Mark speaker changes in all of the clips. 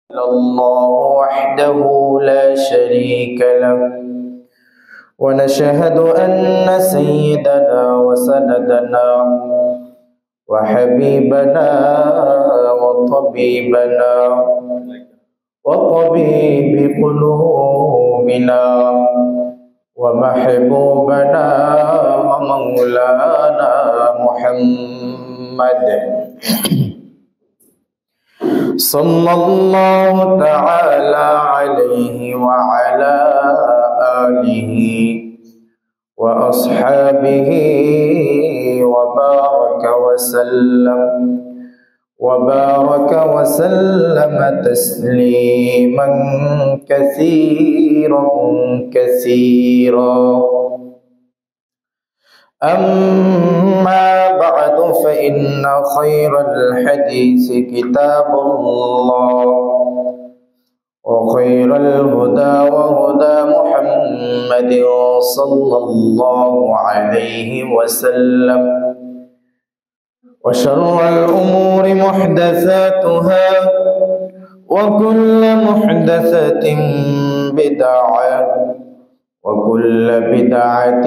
Speaker 1: الله وحده لا شريك له ونشهد أن سيدنا وسندنا وحبيبنا وطبيبنا وطبيب قلوبنا ومحبوبنا ومولانا محمد صلى الله تعالى عليه وعلى آله وأصحابه وبارك وسلم تسليما كثيرا أما بعد فإن خير الحديث كتاب الله وخير الهدى وهدى محمد صلى الله عليه وسلم وشر الأمور محدثاتها وكل محدثة بدعة وكل بدعة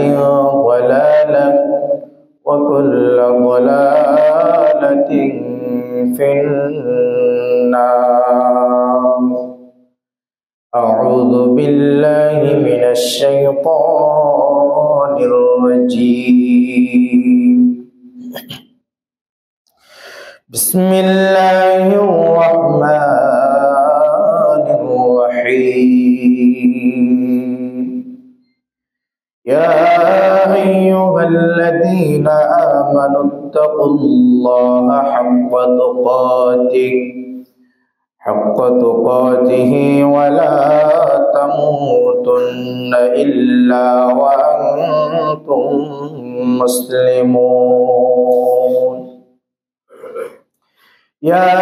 Speaker 1: ضلالة وكل ضلالة في النار. أعوذ بالله من الشيطان الرجيم. بسم الله الرحمن الرحيم. يا أيها الذين آمنوا اتقوا الله حق تقاته ولا تموتن إلا وأنتم مسلمون. يا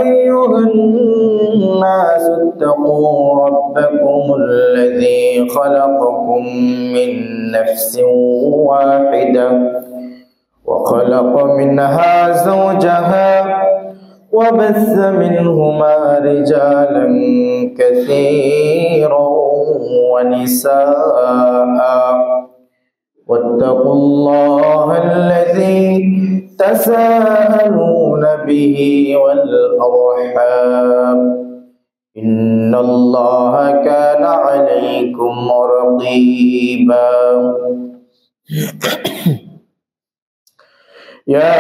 Speaker 1: أيها الناس اتقوا ربكم الذي خلقكم من نفس واحدة وخلق منها زوجها وبث منهما رجالا كثيرا ونساء واتقوا الله الذي تساءلون به والأرحام إن الله كان عليكم رقيبا. يا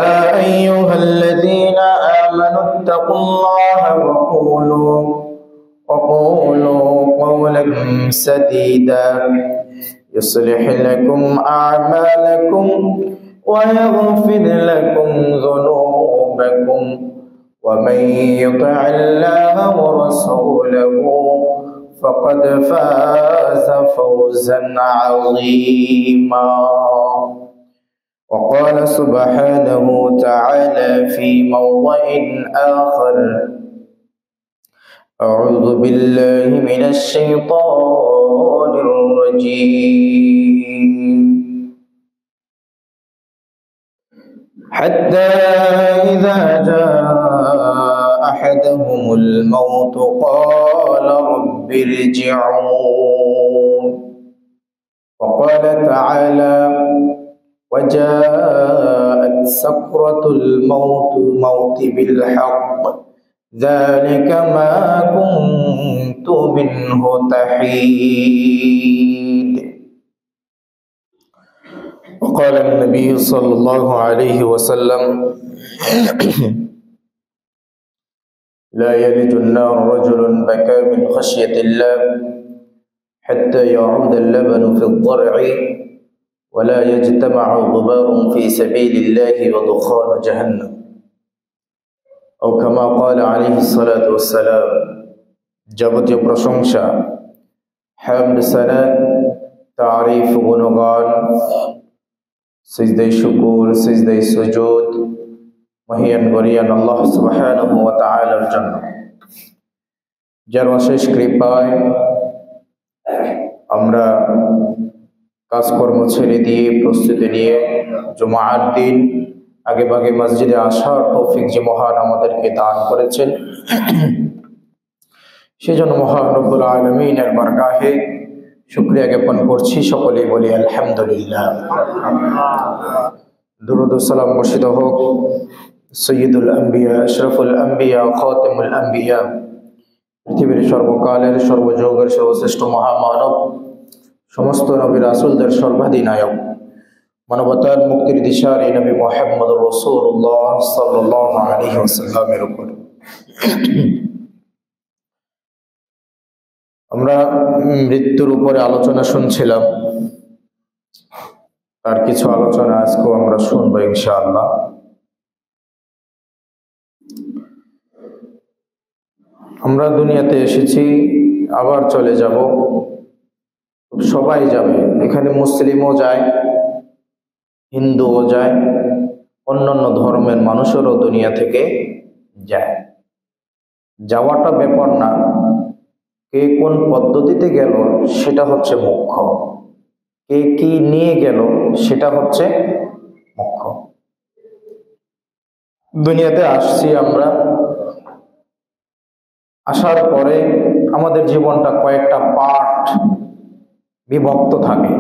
Speaker 1: أيها الذين آمنوا اتقوا الله وقولوا قولا سديدا يصلح لكم أعمالكم ويغفر لكم ذنوبكم ومن يطع الله ورسوله فقد فاز فوزا عظيما. وقال سبحانه تعالى في موضع آخر: أعوذ بالله من الشيطان الرجيم. حتى إذا جاء أحدهم الموت قال رب ارجعون. وقال تعالى: وجاءت سكرة الموت بالحق ذلك ما كنت منه تحيد. وقال النبي صلى الله عليه وسلم: لا يلج النار رجل بكى من خشية الله حتى يعود اللبن في الضرع ولا يجتمع غبار في سبيل الله ودخان جهنم أو كما قال عليه الصلاة والسلام. যাবতীয় প্রশংসা, হামদ, সানাত, তারিফ, গুণগান, সিজদায়ে শুকর, সিজদায়ে সুজুদ মহিয়ান গরিয়ান আল্লাহ সুবহানাহু ওয়া তাআলার জন্য, যার অশেষ কৃপায় আমরা কাজকর্ম ছেড়ে দিয়ে প্রস্তুতি নিয়ে জুমার দিন আগে ভাগে মসজিদে আসার তৌফিক যে মহান আমাদেরকে দান করেছেন, সেজন্য মহান রব্বুল আলামিনের বারগাহে শুকরিয়া জ্ঞাপন করছি। সকলেই বলি আলহামদুলিল্লাহ। দুরূদ ও সালাম বর্ষিত হোক সৈয়দুল আম্বিয়া, আশরাফুল আম্বিয়া, খাতামুল আম্বিয়া, পৃথিবীর সর্বকালের সর্বযুগের সর্বশ্রেষ্ঠ মহামানব, সমস্ত নবী রাসূলদের সর্বাধিনায়ক, মানবতার মুক্তির দিশারি নবী মুহাম্মদ রাসূলুল্লাহ সাল্লাল্লাহু আলাইহি ওয়াসাল্লামের উপর আমরা মৃত্যুর উপরে আলোচনা শুনছিলাম। আর কিছু আলোচনা আজকেও আমরা শুনবো ইনশাআল্লাহ। আমরা দুনিয়াতে এসেছি, আবার চলে যাব, সবাই যাবে। এখানে মুসলিমও যায়, হিন্দুও যায়, অন্যান্য ধর্মের মানুষেরও দুনিয়া থেকে যায়। যাওয়াটা ব্যাপার না, কে কোন পদ্ধতিতে গেল সেটা হচ্ছে মুখ্য, কে কি নিয়ে গেল সেটা হচ্ছে মুখ্য। দুনিয়াতে আসছি আমরা, আসার পরে আমাদের জীবনটা কয়েকটা পার্ট বিভক্ত থাকে,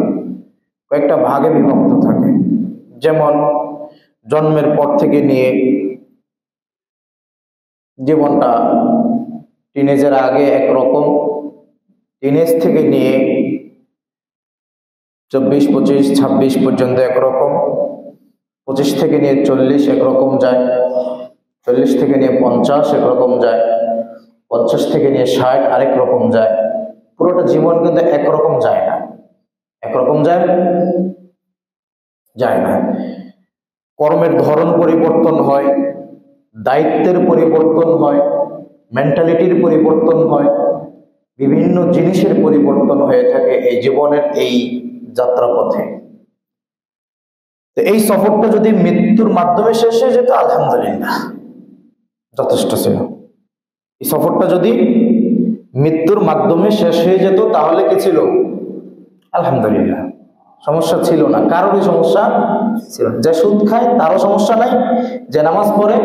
Speaker 1: কয়েকটা ভাগে বিভক্ত থাকে। যেমন জন্মের পর থেকে নিয়ে জীবনটা টিনেজের আগে একরকম, টিনেজ থেকে নিয়ে 24, 25, 26 পর্যন্ত একরকম, 25 থেকে নিয়ে 40 একরকম যায়, 40 থেকে নিয়ে 50 একরকম যায়, 50 থেকে নিয়ে 60 আরেক রকম যায়। পুরোটা জীবন কিন্তু একরকম যায় না, একরকম যায় না। কর্মের ধরন পরিবর্তন হয়, দায়িত্বের পরিবর্তন হয়, মেন্টালিটির পরিবর্তন হয়, বিভিন্ন জিনিসের পরিবর্তন হয়ে থাকে এই জীবনের এই যাত্রাপথে। তো এই সফরটা যদি মৃত্যুর মাধ্যমে শেষ হয়ে যেত, আলহামদুলিল্লাহ, যথেষ্ট ছিল। এই সফরটা যদি মৃত্যুর মাধ্যমে শেষ হয়ে যেত তাহলে কি ছিল? আলহামদুলিল্লাহ, সমস্যা ছিল না, কারোরই সমস্যা ছিল না। যে সুদ খায় তারও সমস্যা নাই, যে নামাজ পড়ে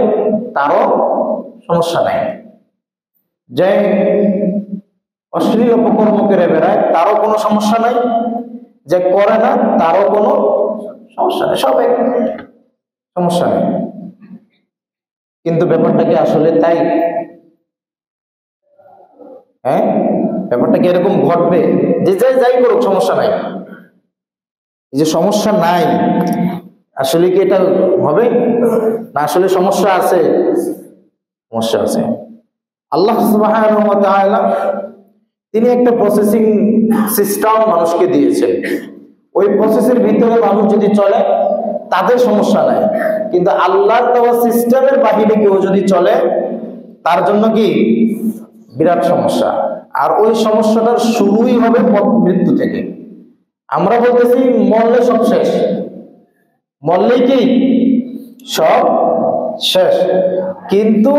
Speaker 1: তারও সমস্যা নাই, যে অশ্লীল অপকর্ম করে বেড়ায় তারও কোনো সমস্যা নাই, যে করে না তারও কোনো সমস্যা নেই, সব এক, সমস্যা নেই। কিন্তু ব্যাপারটা কি আসলে তাই? হ্যাঁ, ব্যাপারটা কি এরকম ঘটবে যে যাই করুক সমস্যা নাই? এই যে সমস্যা নাই, আসলে কি এটা হবে না? আসলে সমস্যা আছে, সমস্যা আছে। আল্লাহ সুবহানাহু ওয়া তাআলা তিনি একটা প্রসেসিং সিস্টেম মানুষকে দিয়েছেন। ওই প্রসেসের ভিতরে মানুষ যদি চলে তাদের সমস্যা নাই, কিন্তু আল্লাহর দেওয়া সিস্টেমের বাহিরে কেউ যদি চলে তার জন্য কি বিরাট সমস্যা। আর ওই সমস্যাটার শুরুই হবে মৃত্যু থেকে। আমরা বলতেছি মরলে সব শেষ, মরলেই কি সব শেষ, কিন্তু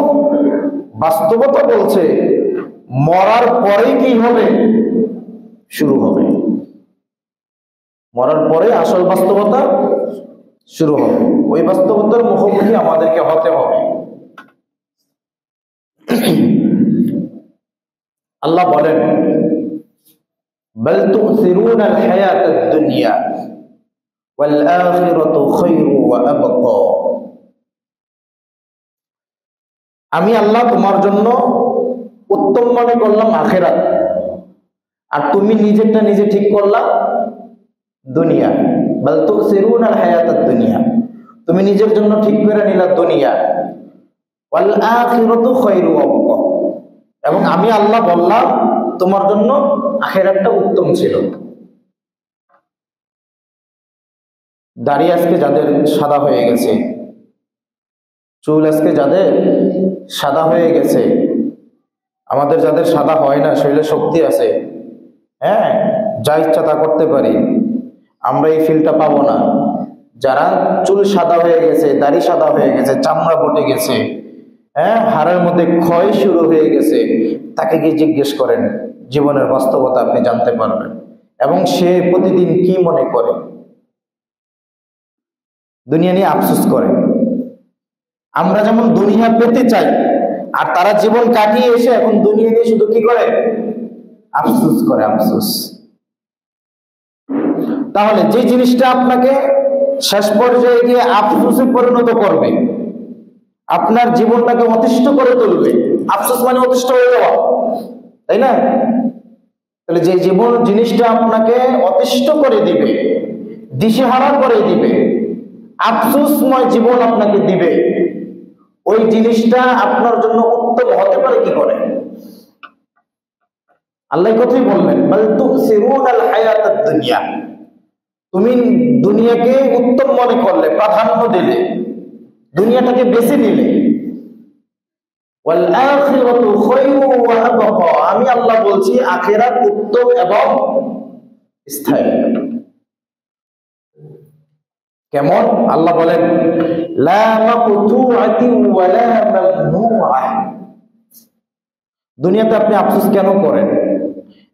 Speaker 1: বাস্তবতা বলছে মরার পরেই কি হবে? শুরু হবে। মরার পরে আসল বাস্তবতা শুরু হবে। ওই বাস্তবতার মুখোমুখি আমাদেরকে হতে হবে। আল্লাহ বলেন, বাল তুসিরুনাল হায়াতাদ দুনিয়া ওয়াল আখিরাতু খায়রু ওয়া আবকা। আমি আল্লাহ তোমার জন্য উত্তম মনে করলাম আখিরাত, আর তুমি নিজেরটা নিজে ঠিক করলা দুনিয়া। বাল তুসিরুনাল হায়াতাদ দুনিয়া, তুমি নিজের জন্য ঠিক করে নিলা দুনিয়া। ওয়াল আখিরাতু খায়রু ওয়া আবকা, এবং আমি আল্লাহ বললাম তোমার জন্য আখিরাতটা উত্তম ছিল। দাড়ি আজকে যাদের সাদা হয়ে গেছে, চুল আজকে যাদের সাদা হয়ে গেছে, আমাদের যাদের সাদা হয় না, শরীরে শক্তি আছে, হ্যাঁ, যা ইচ্ছা তা করতে পারি, আমরা এই ফিলটা পাবো না। যারা চুল সাদা হয়ে গেছে, দাড়ি সাদা হয়ে গেছে, চামড়া বটে গেছে, হ্যাঁ, হাড়ের মধ্যে ক্ষয় শুরু হয়ে গেছে, তাকে গিয়ে জিজ্ঞেস করেন, জীবনের বাস্তবতা আপনি জানতে পারবেন। এবং সে প্রতিদিন কি মনে করে, দুনিয়া নিয়ে আফসোস করে, আমরা যেমন দুনিয়া পেতে চাই, আর তারা জীবন কাটিয়ে এসে এখন দুনিয়া নিয়ে শুধু কি করে? আফসোস করে, আফসোস। তাহলে যে জিনিসটা আপনাকে শেষ পর্যায়ে গিয়ে আফসোসে পরিণত করবে, আপনার জীবনটাকে অতিষ্ঠ করে তুলবে, আফসোস মানে অতিষ্ঠ হয়ে যাওয়া, তাই না? তাহলে যে জীবন জিনিসটা আপনাকে অতিষ্ঠ করে দিবে, দিশেহারা করে দিবে, আফসোসময় জীবন আপনাকে দিবে, ওই জিনিসটা আপনার জন্য উত্তম হতে পারে কি করে? আল্লাহ কথাই বললেন, বাল তুসিরুনাল হায়াতাদ দুনিয়া, তুমি দুনিয়াকে উত্তম মনে করলে, প্রাধান্য দিলে, দুনিয়াটাকে বেছে নিলে। ওয়াল আখিরাতু খায়রু ওয়া আবকা, আমি আল্লাহ বলছি আখিরাত উত্তম এবং স্থায়ী। কেমন? আল্লাহ বলেন, লা মাকতুআতিন ওয়া লা মামনুআ। দুনিয়াতে আপনি আফসোস কেন করেন?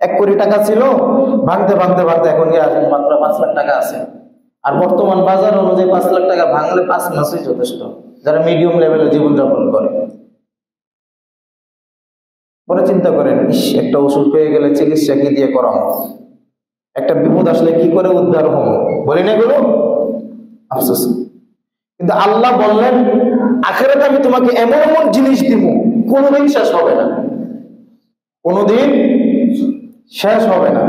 Speaker 1: 1 কোটি টাকা ছিল, ভাঙতে ভাঙতে ভাঙতে এখন গিয়ে মাত্র 5 লাখ টাকা আছে। আর বর্তমান বাজার অনুযায়ী 5 লাখ টাকা ভাঙলে 5 মাসই যথেষ্ট, যারা মিডিয়াম লেভেলে জীবনযাপন করে। পরে চিন্তা করেন, একটা ওষুধ পেয়ে গেলে চিকিৎসা কি দিয়ে করাম, একটা বিপদ আসলে কি করে উদ্ধার হবো, বলি না এগুলো? আফসোস। কিন্তু আল্লাহ বললেন, আখিরাতে আমি তোমাকে এমন এমন জিনিস দিব, কোনোদিন শেষ হবে না, কোনোদিন শেষ হবে না,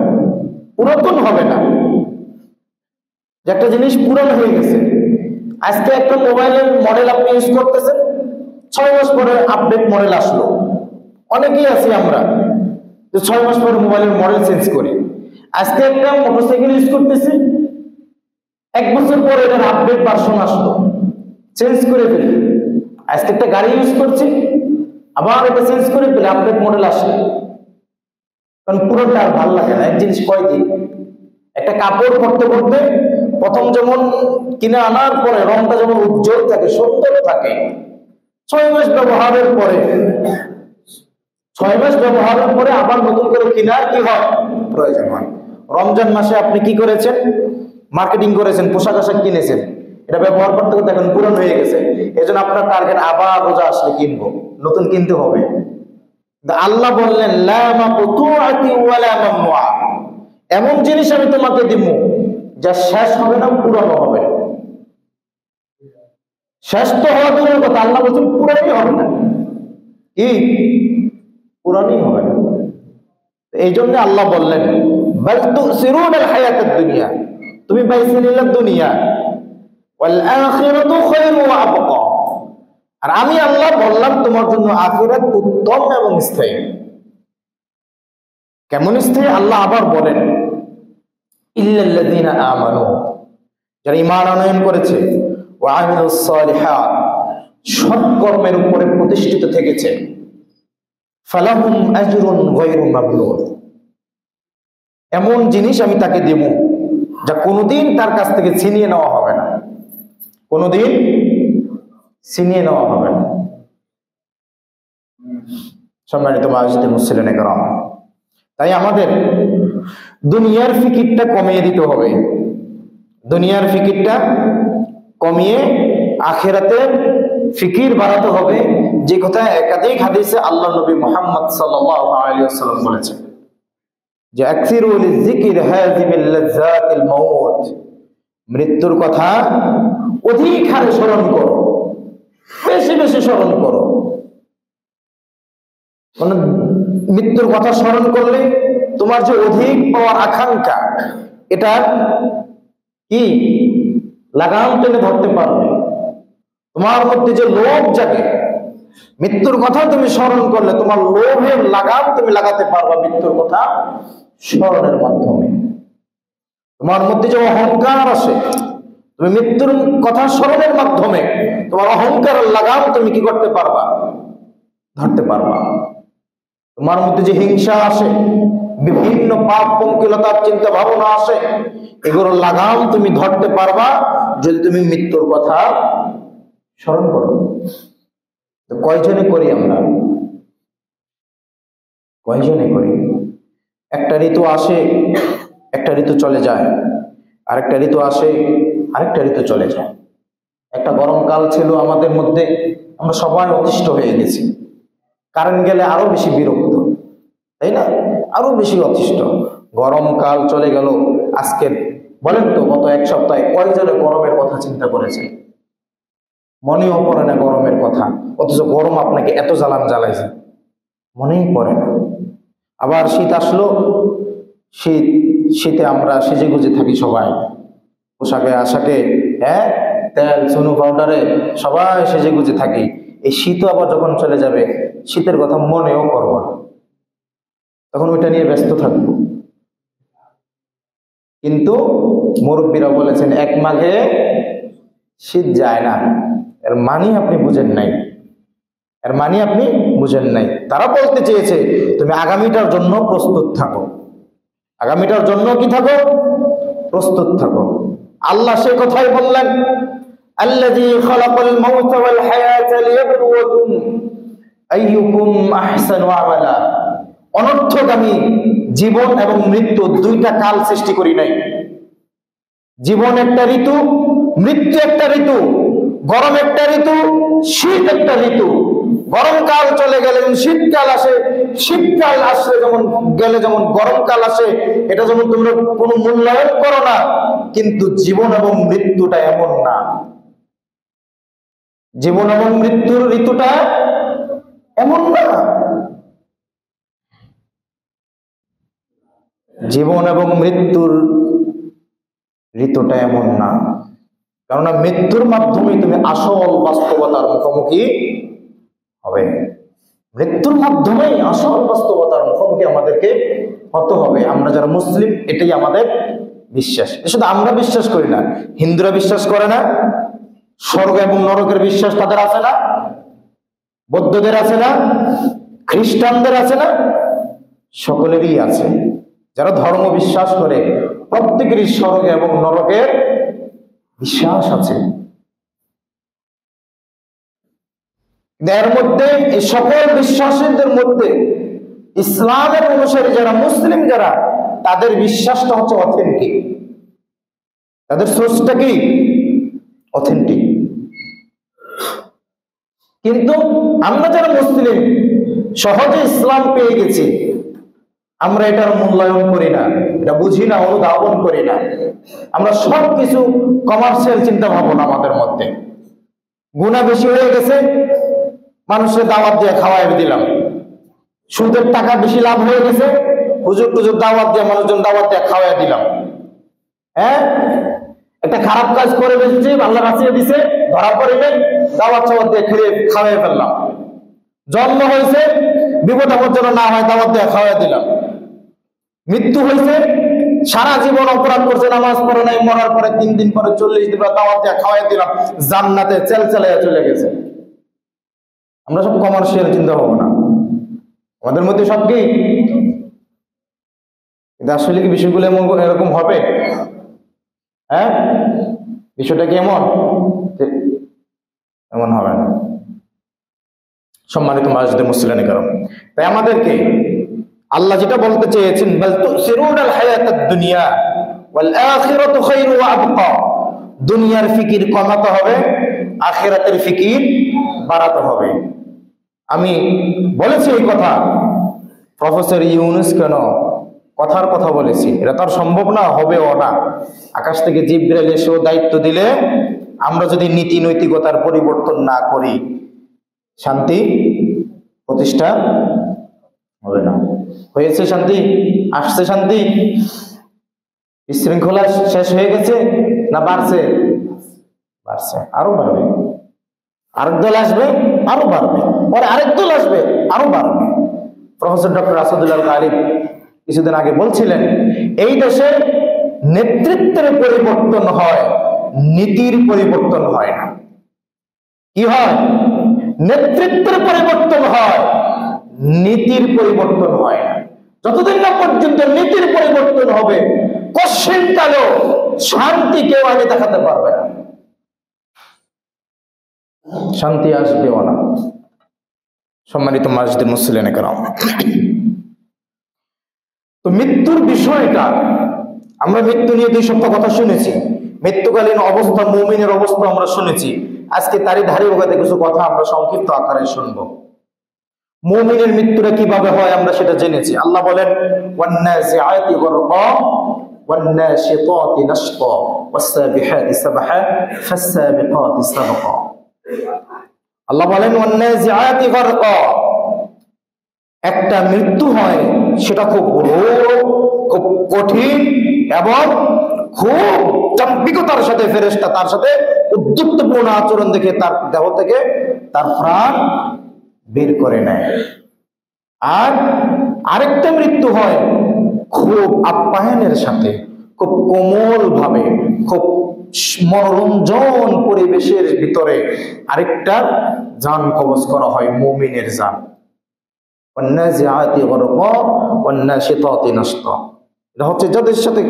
Speaker 1: পুরাতন হবে না। যে একটা জিনিস পুরান হয়ে গেছে, আজকে একটা মোবাইলের মডেল আপনি ইউজ করতেছেন, 6 মাস পরে আপডেট মডেল আসলো। অনেকেই আছি আমরা যে 6 মাস পরে মোবাইলের মডেল চেঞ্জ করি। আজকে একটা মোটরসাইকেল ইউজ করতেছি, 1 বছর পরে এটার আপডেট ভার্সন আসলো, চেঞ্জ করে ফেলি। আজকে একটা গাড়ি ইউজ করছি, আবার এটা চেঞ্জ করে ফেলি, আপডেট মডেল আসলো। কারণ পুরোটা আর ভালো লাগে না। এক জিনিস কয়দিন, একটা কাপড় পরতে পরতে প্রথম যেমন কিনে আনার পরে রংটা যেমন উজ্জ্বল থাকে, সুন্দর থাকে, 6 মাস ব্যবহারের পরে 6 মাস ব্যবহারের পরে আবার নতুন করে কেনার কি হয়? প্রয়োজন হয়। রমজান মাসে আপনি কি করেছেন? মার্কেটিং করেছেন, পোশাক আশাক কিনেছেন, এটা ব্যবহার করতে করতে এখন পুরান হয়ে গেছে। এজন্য আপনার টার্গেট আবার রোজা আসলে কিনবো, নতুন কিনতে হবে। আল্লাহ বললেন, লা মাকতুআতি ওয়া লা মামনুআ, এমন জিনিস আমি তোমাকে দিব যা শেষ হবে না, পুরানো হবে না। শেষ তো হওয়ার দূরের কথা, আল্লাহ বলছেন পুরানই হবে না। কি? পুরানই হবে না। এই জন্য আল্লাহ বললেন, বাল তুসিরুনাল হায়াতাদ দুনিয়া, তুমি বাইসে নিলে দুনিয়া, ওয়াল আখিরাতু খায়রু ওয়া আবকা, আর আমি আল্লাহ বললাম তোমার জন্য আখিরাত উত্তম এবং স্থায়ী। কেমন স্থায়ী? আল্লাহ আবার বলেন, ইল্লাল্লাযীনা আমানু, যারা ঈমান আনয়ন করেছে, ওয়া আমিলুস সালিহাত, সৎকর্মের উপরে প্রতিষ্ঠিত থেকেছে, ফালাহুম আজরুন গায়রু মামনুন, এমন জিনিস আমি তাকে দেব যা কোনোদিন তার কাছ থেকে ছিনিয়ে নেওয়া হবে না, কোনোদিন ছিনিয়ে নেওয়া হবে না। সম্মানিত মাজিদে মুসলিম একরাম, তাই আমাদের দুনিয়ার ফিকিরটা কমিয়ে দিতে হবে, দুনিয়ার ফিকিরটা কমিয়ে আখিরাতের ফিকির বাড়াতে হবে। যে কথা একাধিক হাদিসে আল্লাহ নবী মুহাম্মদ সাল্লাল্লাহু আলাইহি ওয়াসাল্লাম বলেছেন যে আকসিরু লিযিকির হাযিমিল লাযযাতিল মাউত, মৃত্যুর কথা অধিক হারে স্মরণ করো, বেশি বেশি স্মরণ করো। মানে মৃত্যুর কথা স্মরণ করলে তোমার যে অধিক পাওয়ার আকাঙ্ক্ষা, এটা কি লাগাম টেনে ধরতে পারবে। তোমার মধ্যে যে লোভ জাগে, মৃত্যুর কথা তুমি স্মরণ করলে তোমার লোভের লাগাম তুমি লাগাতে পারবা মৃত্যুর কথা স্মরণের মাধ্যমে। তোমার মধ্যে যে অহংকার আসে, তুমি মৃত্যুর কথা স্মরণের মাধ্যমে তোমার অহংকারের লাগাম তুমি কি করতে পারবা? ধরতে পারবা। তোমার মধ্যে যে হিংসা আসে, বিভিন্ন পাপ পঙ্কিলতার চিন্তা ভাবনা আসে, এগুলোর লাগাম তুমি ধরতে পারবা যদি তুমি মৃত্যুর কথা স্মরণ করো। তো কয়জনে করি আমরা? কয়জনে করি? একটা ঋতু আসে, একটা ঋতু চলে যায়, আরেকটা ঋতু আসে, আরেকটা ঋতু চলে যায়। একটা গরমকাল ছিল আমাদের মধ্যে, আমরা সবাই অতিষ্ঠ হয়ে গেছি। কারেন্ট গেলে আরো বেশি বিরক্ত, তাই না? আরো বেশি অতিষ্ঠ। গরমকাল চলে গেল। আজকের বলেন তো, গত এক সপ্তাহে কয়জনে গরমের কথা চিন্তা করেছে? মনেও পড়ে না গরমের কথা, অথচ গরম আপনাকে এত জ্বালান জ্বালাইছে, মনেই পড়ে না। আবার শীত আসলো, শীতে আমরা সেজে গুজে থাকি সবাই, পোশাকে আশাকে, হ্যাঁ, তেল চুনো পাউডারে সবাই সেজে গুজে থাকি। এই শীতও আবার যখন চলে যাবে, শীতের কথা মনেও করব না, তখন ওইটা নিয়ে ব্যস্ত থাকবো। কিন্তু মুরব্বীরা বলেছেন, এক মাঘে শীত যায় না। এর মানে আপনি বুঝেন নাই, এর মানে আপনি বুঝেন নাই। তারা বলতে চেয়েছে তুমি আগামীটার জন্য প্রস্তুত থাকো, আগামীটার জন্য কি থাকো? প্রস্তুত থাকো। আল্লাহ সে কথাই বললেন, আল্লাযী খালাকাল মাউতা ওয়াল হায়াতা লিয়াবলুয়াকুম আইয়ুকুম আহসানু আমালা। অনর্থগামী জীবন এবং মৃত্যু দুইটা কাল সৃষ্টি করি নাই। জীবন একটা ঋতু, মৃত্যু একটা ঋতু, গরম একটা ঋতু, শীত একটা ঋতু। গরমকাল চলে গেলে শীতকাল আসে, শীতকাল আসলে যেমন গেলে যেমন গরমকাল আসে, এটা যেমন তোমরা কোনো মূল্যায়ন করো না, কিন্তু জীবন এবং মৃত্যুটা এমন না। জীবন এবং মৃত্যুর ঋতুটা এমন না। জীবন এবং মৃত্যুর ঋতুটা এমন না, কেননা মৃত্যুর মাধ্যমে তুমি আসল বাস্তবতার মুখোমুখি হবে। মৃত্যুর মাধ্যমে আসল বাস্তবতার মুখোমুখি আমাদেরকে হতে হবে। আমরা যারা মুসলিম, এটাই আমাদের বিশ্বাস। শুধু আমরা বিশ্বাস করি না, হিন্দুরা বিশ্বাস করে না, স্বর্গ এবং নরকের বিশ্বাস তাদের আছে না, বৌদ্ধদের আছে না, খ্রিস্টানদের আছে না, সকলেরই আছে। যারা ধর্ম বিশ্বাস করে প্রত্যেকেরই স্বর্গ এবং নরকের বিশ্বাস আছে। এর মধ্যে এই সকল বিশ্বাসীদের মধ্যে ইসলামের অনুসারী যারা, মুসলিম যারা, তাদের বিশ্বাসটা হচ্ছে অথেন্টিক, তাদের সোর্সটা কি অথেন্টিক। কিন্তু আমরা যারা মুসলিম সহজে ইসলাম পেয়ে গেছি, আমরা এটার মূল্যায়ন করি না, এটা বুঝি না, অনুধাবন করি না। আমরা সবকিছু কমার্শিয়াল চিন্তা ভাবনা আমাদের মধ্যে। গুনাহ বেশি হয়ে গেছে, মানুষের দাওয়াত দিয়ে খাওয়াই দিলাম। সুদের টাকা বেশি লাভ হয়ে গেছে, হুজুর টুজুর দাওয়াত দিয়ে, মানুষজন দাওয়াত দিয়ে খাওয়াই দিলাম। হ্যাঁ, একটা খারাপ কাজ করে বেশি, আল্লাহ বাঁচিয়ে দিছে, ধরা পড়ে নেই, দাওয়াত চাওয়াত দিয়ে খেয়ে খাওয়াই ফেললাম। জন্ম হয়েছে, বিপদ আপদ যেন না হয়, দাওয়াত দিয়ে খাওয়াই দিলাম। মৃত্যু হয়েছে, সারা জীবন অপরাধ করছে, নামাজ পড়ে নাই, মরার পরে 3 দিন পরে 40 দিন দাওয়াত দিয়ে খাওয়াই দিলাম, জান্নাতে চেলচেলাইয়া চলে গেছে। আমরা সব কমার্শিয়াল চিন্তা ভাবনা আমাদের মধ্যে সব কি, কিন্তু আসলে কি বিষয়গুলো এরকম হবে? হ্যাঁ, বিষয়টা কি এমন? এমন হবে না। সম্মানিত মাসজিদে মুসলিম কারণ, তাই আমাদেরকে আল্লাহ যেটা বলতে চেয়েছেন, বাল তুসিরুনাল হায়াতাদ দুনিয়া ওয়াল আখিরাতু খায়রু ওয়া আবকা। দুনিয়ার ফিকির কমাতে হবে, আখিরাতের ফিকির বাড়াতে হবে। আমি বলেছি এই কথা, প্রফেসর ইউনুস কেন কথার কথা বলেছি, এটা তো আর সম্ভব না, হবেও না। আকাশ থেকে জিবরাইল এসেও দায়িত্ব দিলে আমরা যদি নীতি নৈতিকতার পরিবর্তন না করি, শান্তি প্রতিষ্ঠা হবে না। হয়েছে শান্তি? আসছে শান্তি? বিশৃঙ্খলা শেষ হয়ে গেছে না বাড়ছে? বাড়ছে, আরো বাড়বে। আরেক দল আসবে, আরো বাড়বে, পরে আরেক দল আসবে, আরো বাড়বে। প্রফেসর ডক্টর আসাদুল্লাহ গালিব কিছুদিন আগে বলছিলেন, এই দেশে নেতৃত্বের পরিবর্তন হয়, নীতির পরিবর্তন হয় না। কি হয়? নেতৃত্বের পরিবর্তন হয়, নীতির পরিবর্তন হয় না। যতদিন না পর্যন্ত নীতির পরিবর্তন হবে, কোশ্চেনকালেও শান্তি কেউ আগে দেখাতে পারবে না, শান্তি আসবেও না। সম্মানিত মাসজিদে মুসলিম کرام, তো মৃত্যুর বিষয়টা, আমরা মৃত্যু নিয়ে 2 সপ্তাহ কথা শুনেছি। মৃত্যুকালীন অবস্থা, মুমিনের অবস্থা আমরা শুনেছি। আজকে তারই ধারাবাহিকতায় কিছু কথা আমরা সংক্ষিপ্ত আকারে শুনবো। মুমিনের মৃত্যুটা কিভাবে হয় আমরা সেটা জেনেছি। আল্লাহ বলেন, ওয়ান্নাজিআতি গরকা ওয়ান্নাশিতাতি নাশতা ওয়াসসাবিহাতি সাবহা ফাসসাবিকাতি সাবকা। আল্লাহ বলেন ওয়ান্নাজিআতি গরকা, একটা মৃত্যু হয় সেটা খুব খুব কঠিন এবং খুব চাম্পিকতার সাথে ফেরেশতা তার সাথে উদ্যুক্তপূর্ণ আচরণ দেখে তার দেহ থেকে তার প্রাণ বের করে নেয়। আর আরেকটা মৃত্যু হয় খুব আপ্যায়নের সাথে, খুব কোমল ভাবে, খুব মনোরঞ্জন পরিবেশের ভিতরে আরেকটা জান কবজ করা হয়, মুমিনের জান। ওয়ান্নাজিআতি গরকা ওয়ান্নাশিতাতি নাশতা, এটা হচ্ছে যাদের সাথে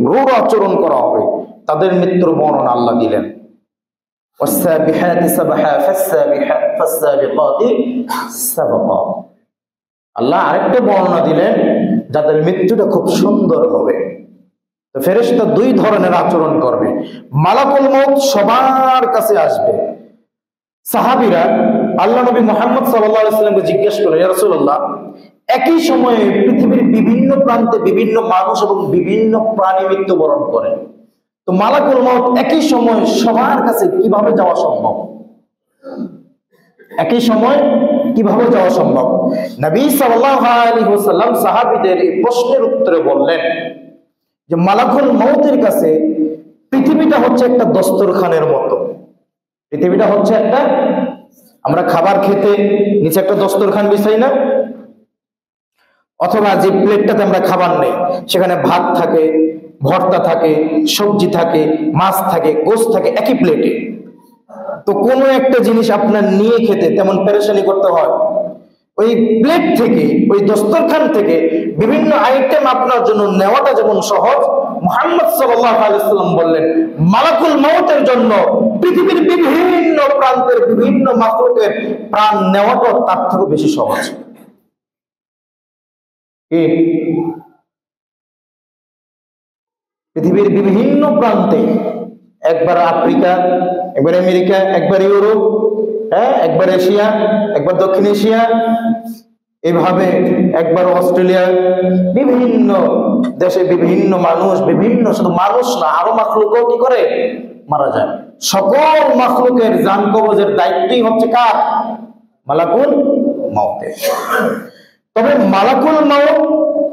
Speaker 1: রূঢ় আচরণ করা হবে তাদের মৃত্যুর বর্ণনা আল্লাহ দিলেন। ওয়াসসাবিহাতি সাবহা ফাসসাবিকাতি সাবকা, আল্লাহ আরেকটা বর্ণনা দিলেন যাদের মৃত্যুটা খুব সুন্দর হবে। তো ফেরেশতা দুই ধরনের আচরণ করবে। মালাকুল মউত সবার কাছে আসবে। সাহাবীরা আল্লাহ নবী মুহাম্মদ সাল্লাল্লাহু আলাইহি ওয়াসাল্লামকে জিজ্ঞেস করলেন, ইয়া রাসূলুল্লাহ, একই সময়ে পৃথিবীর বিভিন্ন প্রান্তে বিভিন্ন মানুষ এবং বিভিন্ন প্রাণী মৃত্যুবরণ করে, তো মালাকুল মউত একই সময় সবার কাছে কিভাবে যাওয়া সম্ভব? একই সময় কিভাবে যাওয়া সম্ভব? নবী সাল্লাল্লাহু আলাইহি ওয়াসাল্লাম সাহাবীদের এই প্রশ্নের উত্তরে বললেন যে মালাকুল মউতের কাছে পৃথিবীটা হচ্ছে একটা দস্তরখানের মতো। পৃথিবীটা হচ্ছে একটা, আমরা খাবার খেতে নিচে একটা দস্তরখান বিছাই না, অথবা যে প্লেটটাতে আমরা খাবার নেই সেখানে ভাত থাকে, ভর্তা থাকে, সবজি থাকে, মাছ থাকে, গোশত থাকে একই প্লেটে। তো কোনো একটা জিনিস আপনার নিয়ে খেতে তেমন পেরেশানি করতে হয়, ওই প্লেট থেকে, ওই দস্তরখান থেকে বিভিন্ন আইটেম আপনার জন্য নেওয়াটা যেমন সহজ, মুহাম্মদ সাল্লাল্লাহু আলাইহি ওয়াসাল্লাম বললেন মালাকুল মউতের জন্য পৃথিবীর বিভিন্ন প্রান্তের বিভিন্ন মাখলুকের প্রাণ নেওয়াটা তার থেকে বেশি সহজ। পৃথিবীর বিভিন্ন প্রান্তে, একবার আফ্রিকা, একবার আমেরিকা, একবার ইউরোপ, একবার এশিয়া, একবার দক্ষিণ এশিয়া, এভাবে একবার অস্ট্রেলিয়া, বিভিন্ন দেশে বিভিন্ন মানুষ, বিভিন্ন, শুধু মানুষ না আরো মাখলুকও কি করে মারা যায়। সকল মাখলুকের জান কবজের দায়িত্বই হচ্ছে কার? মালাকুল মউতের। তবে মালাকুল মউত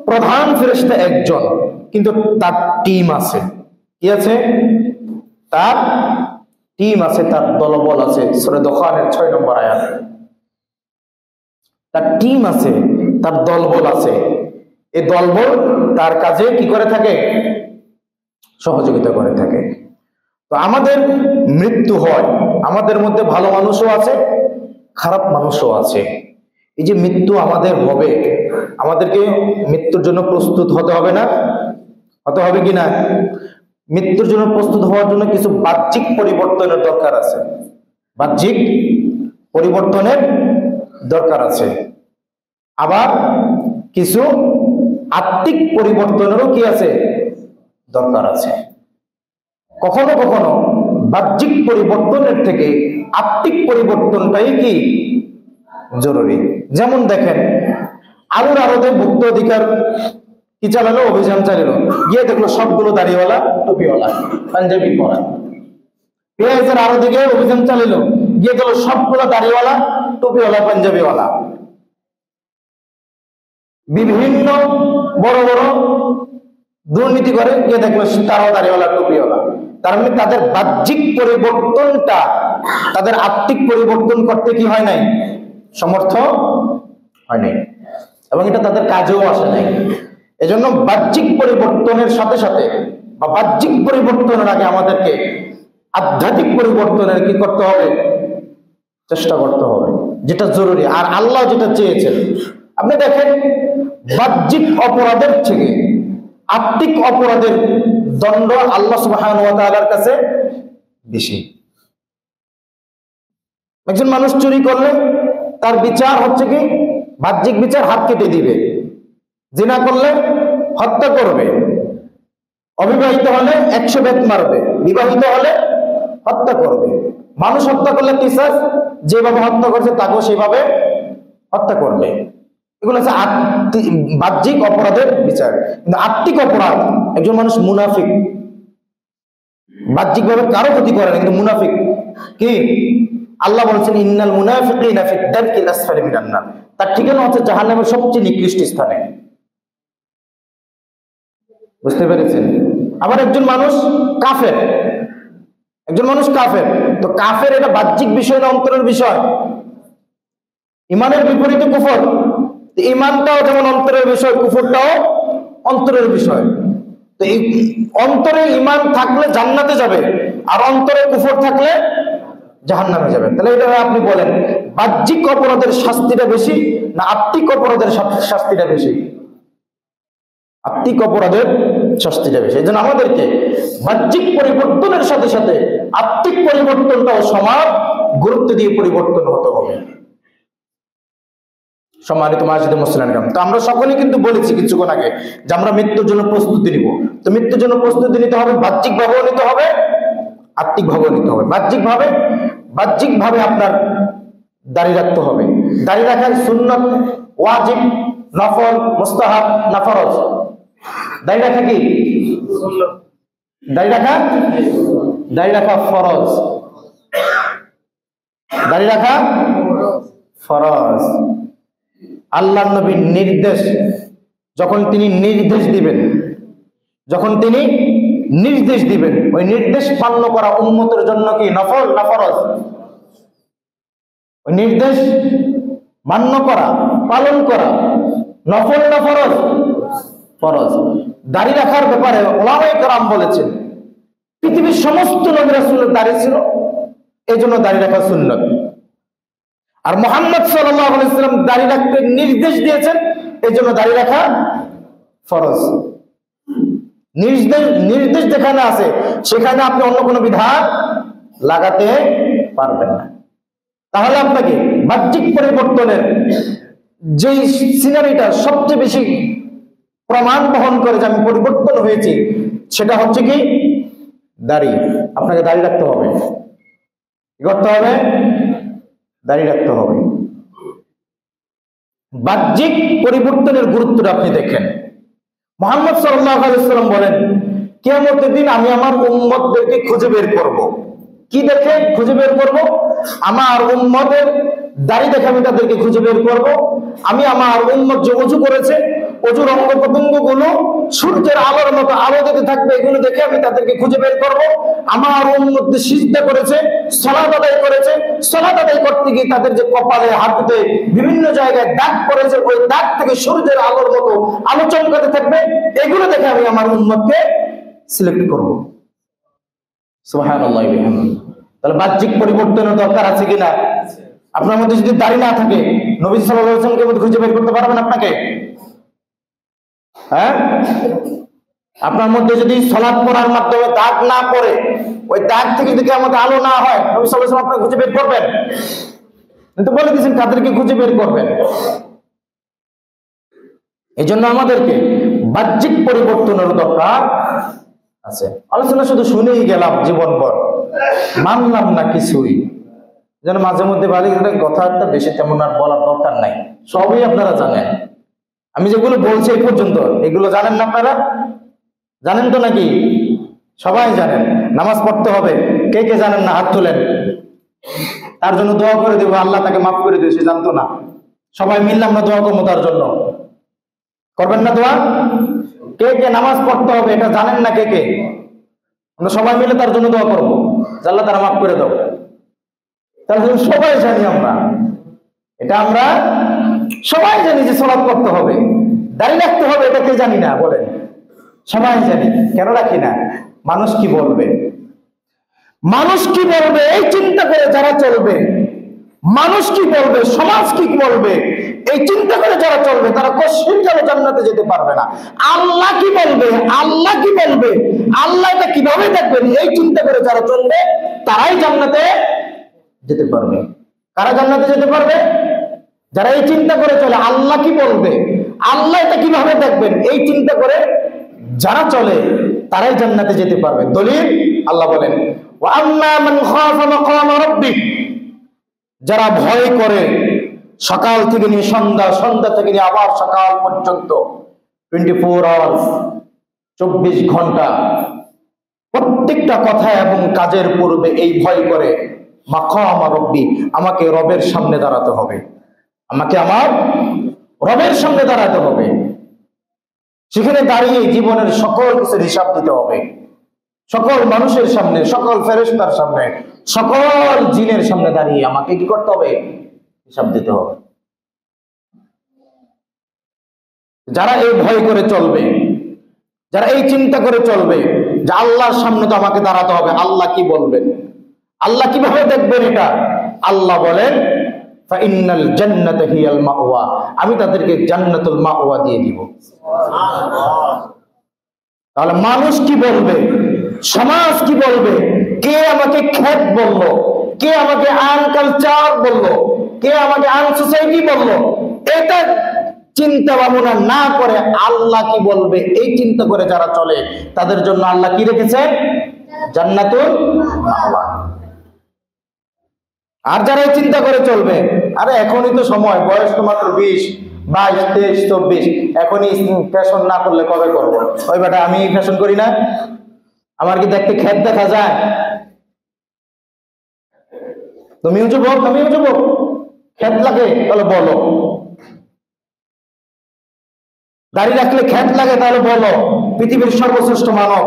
Speaker 1: প্রধান ফেরেশতা একজন, কিন্তু তার টিম আছে। কি আছে? তার টিম আছে, তার দলবল আছে। সূরা দুখানের 6 নম্বর আয়াত। তার টিম আছে, তার দলবল আছে। এই দলবল তার কাজে কি করে থাকে? সহযোগিতা করে থাকে। তো আমাদের মৃত্যু হয়, আমাদের মধ্যে ভালো মানুষও আছে, খারাপ মানুষও আছে। এই যে মৃত্যু আমাদের হবে, আমাদেরকে মৃত্যুর জন্য প্রস্তুত হতে হবে না? হতে হবে কি না? মৃত্যুর জন্য প্রস্তুত হওয়ার জন্য কিছু বাহ্যিক পরিবর্তনের দরকার আছে। বাহ্যিক পরিবর্তনের দরকার আছে, আবার কিছু আত্মিক পরিবর্তনেরও কি আছে? দরকার আছে। কখনো কখনো বাহ্যিক পরিবর্তনের থেকে আত্মিক পরিবর্তনটাই কি জরুরি। যেমন দেখেন, আলুর আড়তে ভুক্ত অধিকার কি চালালো? অভিযান চালালো, গিয়ে দেখলো সবগুলো দাড়িওয়ালা, টুপিওয়ালা, পাঞ্জাবি পরা। পেঁয়াজের আরো দিকে অভিযান চালালো, গিয়ে গেল সবগুলো দাড়িওয়ালা, টুপিওয়ালা, পাঞ্জাবিওয়ালা। বিভিন্ন বড় বড় দুর্নীতি করে, গিয়ে দেখলো তারাও দাড়িওয়ালা, টুপিওয়ালা। তার মানে তাদের বাহ্যিক পরিবর্তনটা তাদের আত্মিক পরিবর্তন করতে কি হয় নাই? সমর্থ হয় নাই, এবং এটা তাদের কাজেও আসে নাই। এজন্য বাহ্যিক পরিবর্তনের সাথে সাথে বা বাহ্যিক পরিবর্তনের আগে আমাদেরকে আধ্যাত্মিক পরিবর্তনের কি করতে হবে? চেষ্টা করতে হবে, যেটা জরুরি। আর আল্লাহ যেটা চেয়েছেন, আপনি দেখেন বাহ্যিক অপরাধের থেকে আত্মিক অপরাধের দণ্ড আল্লাহ সুবহানাহু ওয়া তাআলার কাছে বেশি। একজন মানুষ চুরি করলে তার বিচার হচ্ছে কি? বাহ্যিক বিচার, হাত কেটে দিবে। জিনা করলে হত্যা করবে, অবিবাহিত হলে 100 বেত মারবে, বিবাহিত হলে হত্যা করবে। মানুষ হত্যা করলে কিসাস, যেভাবে হত্যা করছে তাকেও সেভাবে হত্যা করবে। এগুলো হচ্ছে বাহ্যিক অপরাধের বিচার। কিন্তু আত্মিক অপরাধ, একজন মানুষ মুনাফিক, বাহ্যিকভাবে কারো ক্ষতি করে না কিন্তু মুনাফিক, কি আল্লাহ বলছেন ইন্নাল মুনাফিকিনা ফি দারকিল আসফালি মিনান নার, তার ঠিকানা হচ্ছে জাহান্নামের সবচেয়ে নিকৃষ্ট স্থানে। বুঝতে পেরেছেন? আবার একজন মানুষ কাফের, একজন মানুষ কাফের, তো কাফের এটা বাহ্যিক বিষয় না অন্তরের বিষয়? ইমানের বিপরীতে কুফর, ইমানটাও যেমন অন্তরের বিষয়, কুফরটাও অন্তরের বিষয়। তো এই অন্তরে ইমান থাকলে জান্নাতে যাবে, আর অন্তরে কুফর থাকলে জাহান্নামে যাবে। তাহলে এটা আপনি বলেন বাহ্যিক অপরাধের শাস্তিটা বেশি না আত্মিক অপরাধের শাস্তিটা বেশি? আত্মিক অপরাধের শাস্তিটা বেশি। এই জন্য আমাদেরকে বাহ্যিক পরিবর্তনের সাথে সাথে আত্মিক পরিবর্তনটাও সমান গুরুত্ব দিয়ে পরিবর্তন হতে হবে। সম্মানিত মাজিদে মুসলিম, তো আমরা সকলেই কিন্তু বলেছি কিছুক্ষণ আগে যে আমরা মৃত্যুর জন্য প্রস্তুতি নিব। তো মৃত্যুর জন্য প্রস্তুতি নিতে হবে, বাহ্যিক ভাবেও নিতে হবে, আত্মিক ভাবেও নিতে হবে। বাহ্যিক ভাবে আপনার দাড়ি রাখতে হবে। দাড়ি রাখার সুন্নত, ওয়াজিব, নফল, মুস্তাহাব না ফরজ? দাড়ি রাখা কি দাড়ি রাখা ফরজ, দাড়ি রাখা ফরজ। আল্লাহর নবীর নির্দেশ, যখন তিনি নির্দেশ দিবেন ওই নির্দেশ পালন করা উম্মতের জন্য কি নফল না ফরজ? ওই নির্দেশ মান্য করা, পালন করা নফল না ফরজ? ফরজ। দাড়ি রাখার ব্যাপারে উলামায়ে কেরাম বলেছেন পৃথিবীর সমস্ত নবী রাসূলের দাড়ি ছিল, এই জন্য দাড়ি রাখা সুন্নত। আর মুহাম্মদ সাল্লাল্লাহু আলাইহি ওয়াসাল্লাম দাড়ি রাখতে নির্দেশ দিয়েছেন, এই জন্য দাড়ি রাখা ফরজ। নির্দেশ যেখানে আছে সেখানে আপনি অন্য কোনো বিধান লাগাতে পারবেন না। তাহলে আপনাকে বাহ্যিক পরিবর্তনের যে সিনারিটা সবচেয়ে বেশি প্রমাণ বহন করে যে আমি পরিবর্তন হয়েছি, সেটা হচ্ছে কি দাড়ি। আপনাকে দাড়ি রাখতে হবে, কি করতে হবে? দাড়ি রাখতে হবে। বাহ্যিক পরিবর্তনের গুরুত্বটা আপনি দেখেন। মুহাম্মদ সাল্লাল্লাহু আলাইহি ওয়াসাল্লাম বলেন কিয়ামতের দিন আমি আমার উম্মতদেরকে খুঁজে বের করব। কি দেখে খুঁজে বের করব? আমার উম্মতের দাড়ি দেখে আমি তাদেরকে খুঁজে বের করব। আমি আমার উম্মত যে ওযু করেছে, ওযুর অঙ্গ প্রত্যঙ্গগুলো সূর্যের আলোর মতো আলো দিতে থাকবে, এগুলো দেখে আমি তাদেরকে খুঁজে বের করব। আমার উম্মত যে সিজদা করেছে, সালাত আদায় করেছে, সালাত আদায় করতে গিয়ে তাদের যে কপালে, হাঁটুতে বিভিন্ন জায়গায় দাগ পড়েছে, ওই দাগ থেকে সূর্যের আলোর মতো আলো চমকাতে থাকবে, এগুলো দেখে আমি আমার উম্মতকে সিলেক্ট করব। সুবহানাল্লাহি ওয়া বিহামদিহি। তাহলে বাহ্যিক পরিবর্তনের দরকার আছে কিনা? আপনার মধ্যে যদি দাড়ি না থাকে, নবী সাল্লাল্লাহু আলাইহি ওয়াসাল্লামকে খুঁজে বের করতে পারবেন আপনাকে? হ্যাঁ, আপনার মধ্যে যদি সালাত পড়ার মাধ্যমে দাগ না পড়ে, ওই দাগ থেকে যদি আমাদের আলো না হয়, নবী সাল্লাল্লাহু আলাইহি ওয়াসাল্লাম আপনাকে খুঁজে বের করবেন? কিন্তু বলে দিয়েছেন কাদেরকে খুঁজে বের করবেন। এই জন্য আমাদেরকে বাহ্যিক পরিবর্তনের দরকার আছে। আলোচনা শুধু শুনেই গেলাম জীবনভর, মানলাম না কিছুই। যেন মাঝে মধ্যে বলি কথাটা বেশি তেমন আর বলার দরকার নাই, সবই আপনারা জানেন। আমি যেগুলো বলছি এই পর্যন্ত, এগুলো জানেন না আপনারা? জানেন তো নাকি? সবাই জানেন। নামাজ পড়তে হবে, কে কে জানেন না হাত তোলেন। তার জন্য দোয়া করে দেবো, আল্লাহ তাকে মাফ করে দেবে, সে জানতো না। সবাই মিললাম না দোয়া করবো তার জন্য? করবেন না দোয়া? কে কে নামাজ পড়তে হবে এটা জানেন না? কে কে? আমরা সবাই মিলে তার জন্য দোয়া করবো, আল্লাহ তারা মাফ করে দাও। তাহলে সবাই জানি আমরা, এটা আমরা সবাই জানি যে সালাত করতে হবে, দাড়ি রাখতে হবে, এটা কে জানি না? বলেন। সবাই জানি। কেন রাখি না? মানুষ কি বলবে, মানুষ কি বলবে এই চিন্তা করে যারা চলবে, মানুষ কি বলবে, সমাজ কি বলবে এই চিন্তা করে যারা চলবে, তারা কোশ্চিন কেন জান্নাতে যেতে পারবে না? আল্লাহ কি বলবে, আল্লাহ কি বলবে, আল্লাহ এটা কিভাবে দেখবেন, এই চিন্তা করে যারা চলবে তারাই জান্নাতে যেতে পারবে। কারা জান্নাতে যেতে পারবে? যারা এই চিন্তা করে চলে আল্লাহ কি বলবে, আল্লাহ এটা কিভাবে দেখবেন, এই চিন্তা করে যারা চলে তারাই জান্নাতে যেতে পারবে। দলিল আল্লাহ বলেন, ওয়া আম্মা মান খাফা মাকাম রাব্বিক, যারা ভয় করে সকাল থেকে নিয়ে সন্ধ্যা, সন্ধ্যা থেকে নিয়ে আবার সকাল পর্যন্ত 24 আওয়ার্স, 24 ঘন্টা প্রত্যেকটা কথা এবং কাজের পূর্বে এই ভয় করে মাকাম রাব্বি, আমাকে রবের সামনে দাঁড়াতে হবে, আমাকে আমার রবের সামনে দাঁড়াতে হবে। সেখানে দাঁড়িয়ে জীবনের সকল কিছুর হিসাব দিতে হবে, সকল মানুষের সামনে, সকল ফেরেশতার সামনে, সকল জিনের সামনে দাঁড়িয়ে আমাকে কি করতে হবে? হিসাব দিতে হবে। যারা এই ভয় করে চলবে, যারা এই চিন্তা করে চলবে যে আল্লাহর সামনে তো আমাকে দাঁড়াতে হবে, আল্লাহ কি বলবেন, আল্লাহ কিভাবে দেখবেন, এটা আল্লাহ বলেন ফাইন্নাল জান্নাতা হিয়াল মাওয়া, আমি তাদেরকে জান্নাতুল মাওয়া দিয়ে দিব। তাহলে মানুষ কি বলবে, সমাজ কি বলবে, কে আমাকে খ্যাত বলল, কে আমাকে আনকালচার বলল, কে আমাকে আনসোসাইটি বলল, এটা চিন্তা ভাবনা না করে আল্লাহ কি বলবে এই চিন্তা করে যারা চলে তাদের জন্য আল্লাহ কি রেখেছেন? জান্নাতুল মাওয়া। আর যারা এই চিন্তা করে চলবে, আরে এখনই তো সময়, বয়স তো মাত্র 20, 22, 23, 24, এখনই ফ্যাশন না করলে কবে করবো? ওই বেটা আমি ফ্যাশন করি না, আমার কি দেখতে খ্যাত দেখা যায়? তুমিও যুবক, আমিও যুবক, খ্যাত লাগে তাহলে বলো। দাড়ি রাখলে খ্যাত লাগে তাহলে বলো। পৃথিবীর সর্বশ্রেষ্ঠ মানব,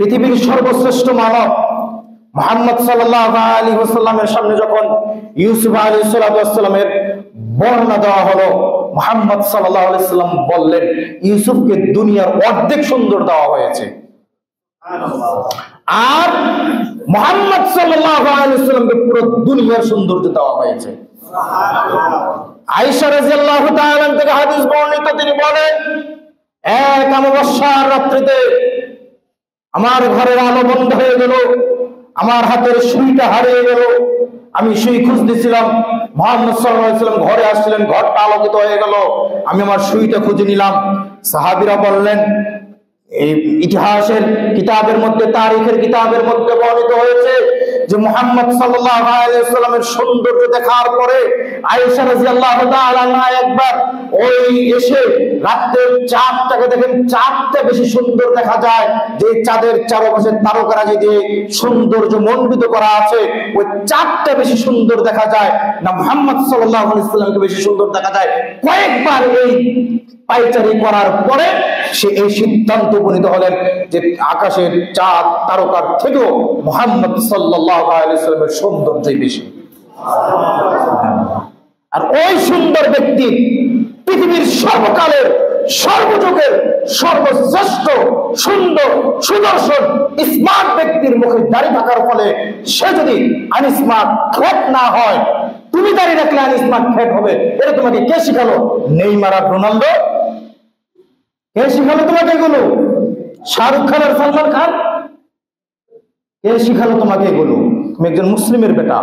Speaker 1: পৃথিবীর সর্বশ্রেষ্ঠ মানব মুহাম্মদ সাল্লাল্লাহু আলাইহি ওয়াসাল্লামের সামনে যখন ইউসুফ আলাইহিস সালামের বর্ণনা দেওয়া হলো, মুহাম্মদ সাল্লাল্লাহু আলাইহি ওয়াসাল্লাম বললেন ইউসুফকে দুনিয়ার অর্ধেক সুন্দর দেওয়া হয়েছে, আর মুহাম্মদ সাল্লাল্লাহু আলাইহি ওয়াসাল্লামকে পুরো দুনিয়ার সৌন্দর্য দেওয়া হয়েছে। আয়েশা রাদিয়াল্লাহু তাআলা থেকে হাদিস বর্ণিত, তিনি বলেন এক অমাবস্যার রাত্রিতে আমার ঘরের আলো বন্ধ হয়ে গেল, আমার হাতের সুইটা হারিয়ে গেল, আমি সুই খুঁজতেছিলাম, মুহাম্মদ সাল্লাল্লাহু আলাইহি ওয়াসাল্লাম ঘরে আসছিলেন, ঘরটা আলোকিত হয়ে গেল, আমি আমার সুইটা খুঁজে নিলাম। সাহাবীরা বললেন, এই ইতিহাসের কিতাবের মধ্যে, তারিখের কিতাবের মধ্যে বর্ণিত হয়েছে যে মুহাম্মদ সাল্লাল্লাহু আলাইহি ওয়াসাল্লামের সৌন্দর্য দেখার পরে আয়েশা রাদিয়াল্লাহু তাআলা আনহা একবার ওই এসে রাতের চাঁদটাকে দেখেন, চাঁদটা বেশি সুন্দর দেখা যায়, যে চাঁদের চারপাশে তারকারাজি দিয়ে সৌন্দর্য মণ্ডিত করা আছে, ওই চাঁদটা বেশি সুন্দর দেখা যায় না মুহাম্মদ সাল্লাল্লাহু আলাইহি ওয়াসাল্লামকে বেশি সুন্দর দেখা যায়? কয়েকবার এই পাইচারি করার পরে সে এই সিদ্ধান্ত উপনীত হলেন যে আকাশের চাঁদ তারকার থেকেও মুহাম্মদ সাল্লাল্লাহু আলাইহি ওয়াসাল্লামের সৌন্দর্যই বেশি। আর ওই সুন্দর ব্যক্তি পৃথিবীর সর্বকালের, সর্বযুগের সর্বশ্রেষ্ঠ সুন্দর সুদর্শন স্মার্ট ব্যক্তির মুখে দাড়ি থাকার ফলে সে যদি আনস্মার্ট খ্যাত না হয়, তুমি দাড়ি রাখলে আনস্মার্ট খ্যাত হবে, এটা তোমাকে কে শিখালো? নেইমার আর রোনাল্ডো? কে শিখালো তোমাকে এগুলো? শাহরুখ খান আর সালমান খান? কে শিখালো তোমাকে এগুলো? তুমি একজন মুসলিমের বেটা।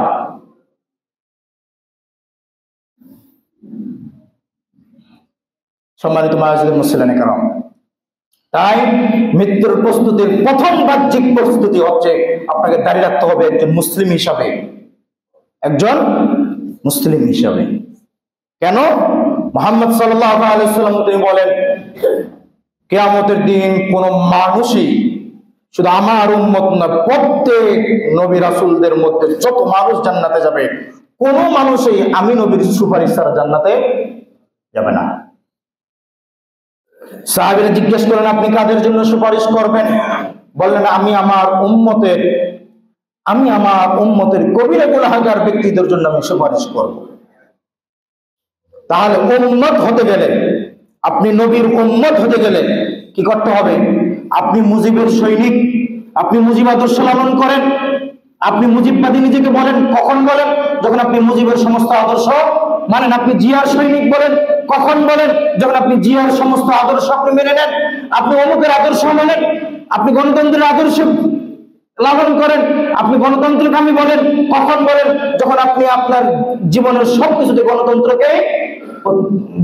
Speaker 1: সম্মানিত মুসলিম কারণ, তাই মৃত্যুর প্রস্তুতির প্রথম বাহ্যিক প্রস্তুতি হচ্ছে আপনাকে দাঁড়িয়ে রাখতে হবে একজন মুসলিম হিসাবে, একজন মুসলিম হিসাবে। কেন? মুহাম্মদ সাল্লাল্লাহু আলাইহি ওয়াসাল্লাম তিনি বলেন কিয়ামতের দিন কোন মানুষই, শুধু আমার উম্মত না, প্রত্যেক নবী রাসূলদের মধ্যে যত মানুষ জান্নাতে যাবে, কোন মানুষই আমি নবীর সুপারিশ ছাড়া জান্নাতে যাবে না। সাহাবীরা জিজ্ঞেস করেন আপনি কাদের জন্য সুপারিশ করবেন? বললেন আমি আমার উম্মতের কবিরা গুনাহগার ব্যক্তিদের জন্য আমি সুপারিশ করব। তাহলে উম্মত হতে গেলে, আপনি নবীর উম্মত হতে গেলে কি করতে হবে? আপনি মুজিবের সৈনিক, আপনি মুজিব আদর্শ লালন করেন, আপনি মুজিববাদী নিজেকে বলেন, কখন বলেন? যখন আপনি মুজিবের সমস্ত আদর্শ মানেন। আপনি জিয়ার সৈনিক বলেন, কখন বলেন? যখন আপনি জিয়ার সমস্ত আদর্শ আপনি মেনে নেন। আপনি অমুকের আদর্শ মানেন, আপনি গণতন্ত্রের আদর্শ লালন করেন, আপনি গণতন্ত্রকামী বলেন, কখন বলেন? যখন আপনি আপনার জীবনের সবকিছুতে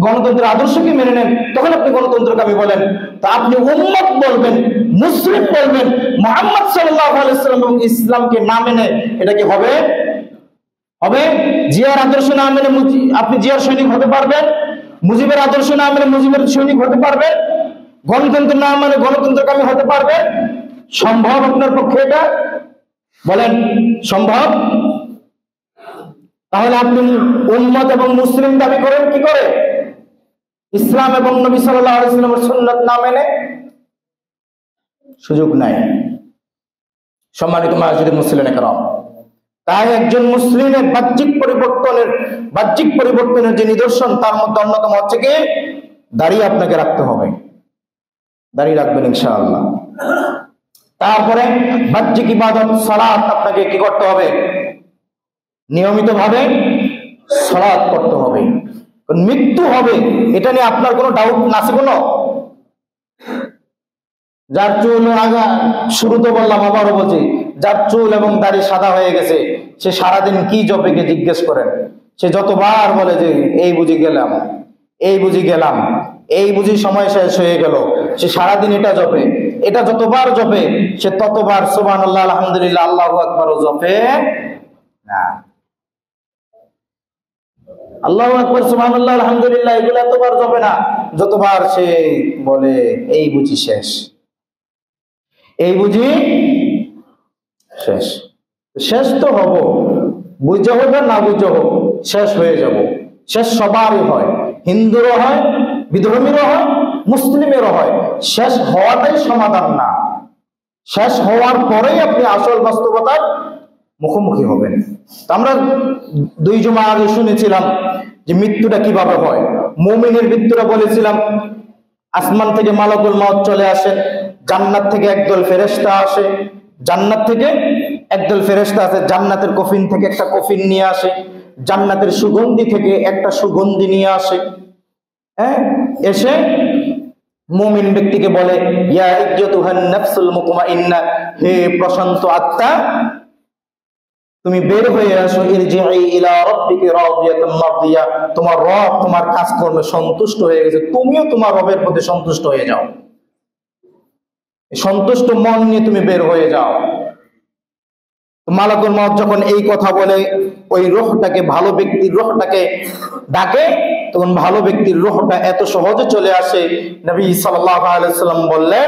Speaker 1: গণতন্ত্রের আদর্শকে মেনে নেন, তখন আপনি গণতন্ত্রকামী রাসূলকামী বলেন, তা আপনি উম্মত বলবেন, মুসলিম বলবেন, মুহাম্মদ সাল্লাল্লাহু আলাইহি ওয়াসাল্লাম এবং ইসলামকে না মেনে এটা কি হবে? হবে? জিয়ার আদর্শ না মেনে আপনি জিয়ার সৈনিক হতে পারবেন? মুজিবের আদর্শ না মেনে মুজিবের সৈনিক হতে পারবেন? গণতন্ত্র না মানে গণতন্ত্রকামী হতে পারবেন? সম্ভব আপনার পক্ষে এটা? বলেন সম্ভব? তাহলে আপনি উম্মত এবং মুসলিম দাবি করেন কি করে? ইসলাম এবং নবী সাল্লাল্লাহু আলাইহি ওয়াসাল্লামের সুন্নাত না মেনে? সুযোগ নাই। সম্মানিত মুসলিম একরাম, তাই একজন মুসলিমের বাহ্যিক পরিবর্তনের যে নিদর্শন তার মধ্যে অন্যতম হচ্ছে কি দাড়ি আপনাকে রাখতে হবে। দাড়ি রাখবেন ইনশাআল্লাহ। তারপরে বাহ্যিক ইবাদত সালাত আপনাকে কি করতে হবে? নিয়মিতভাবে সালাত করতে হবে। মৃত্যু হবে এটা নিয়ে আপনার কোনো ডাউট আছে? কোনো যার চুল আগা শুরুতে বললাম আবারও বলছি, যার চুল এবং দাড়ি সাদা হয়ে গেছে সে সারাদিন কি জপে কে জিজ্ঞেস করেন, সে যতবার বলে যে এই বুঝি গেলাম, এই বুঝি গেলাম, এই বুঝি সময় শেষ হয়ে গেল, সে সারাদিন এটা জপে। এটা যতবার জপে সে ততবার সুবহানাল্লাহ আলহামদুলিল্লাহ আল্লাহু আকবারও জপে না। আল্লাহু আকবার সুবহানাল্লাহ আলহামদুলিল্লাহ এগুলো এতবার জপে না যতবার সে বলে এই বুঝি শেষ, এই বুঝি শেষ। শেষ তো হব, বুঝে হোক আর না বুঝে হোক শেষ হয়ে যাব। শেষ সবারই হয়, হিন্দুরও হয়, বিধর্মীরও হয়, মুসলিমেরও হয়। শেষ হওয়াটাই সমাধান না, শেষ হওয়ার পরেই আপনি আসল বাস্তবতার মুখোমুখি হবেন। আমরা 2 জুমা আগে শুনেছিলাম যে মৃত্যুটা কিভাবে হয়। মুমিনের মৃত্যুটা বলেছিলাম আসমান থেকে মালাকুল মউত চলে আসে, জান্নাত থেকে একদল ফেরেশতা আসে, জান্নাত থেকে একদল ফেরেশতা আসে, জান্নাতের কফিন থেকে একটা কফিন নিয়ে আসে, জান্নাতের সুগন্ধি থেকে একটা সুগন্ধি নিয়ে আসে। হ্যাঁ, এসে মুমিন ব্যক্তিকে বলে ইয়া আইয়াতুহান নাফসুল মুতমাইন্না, হে প্রশান্ত আত্মা তুমি বের হয়ে আসো, ইরজিই ইলা রাব্বিকি রাদিয়াতাম মারদিয়া, তোমার রব তোমার কাজকর্মে সন্তুষ্ট হয়ে গেছে, তুমিও তোমার রবের প্রতি সন্তুষ্ট হয়ে যাও। সন্তুষ্ট মন নিয়ে তুমি বের হয়ে যাও। মালাকুল মউত যখন এই কথা বলে ওই রূহটাকে, ভালো ব্যক্তির রূহটাকে ডাকে, তখন ভালো ব্যক্তির রূহটা এত সহজে চলে আসে। নবী সাল্লাল্লাহু আলাইহি সাল্লাম বললেন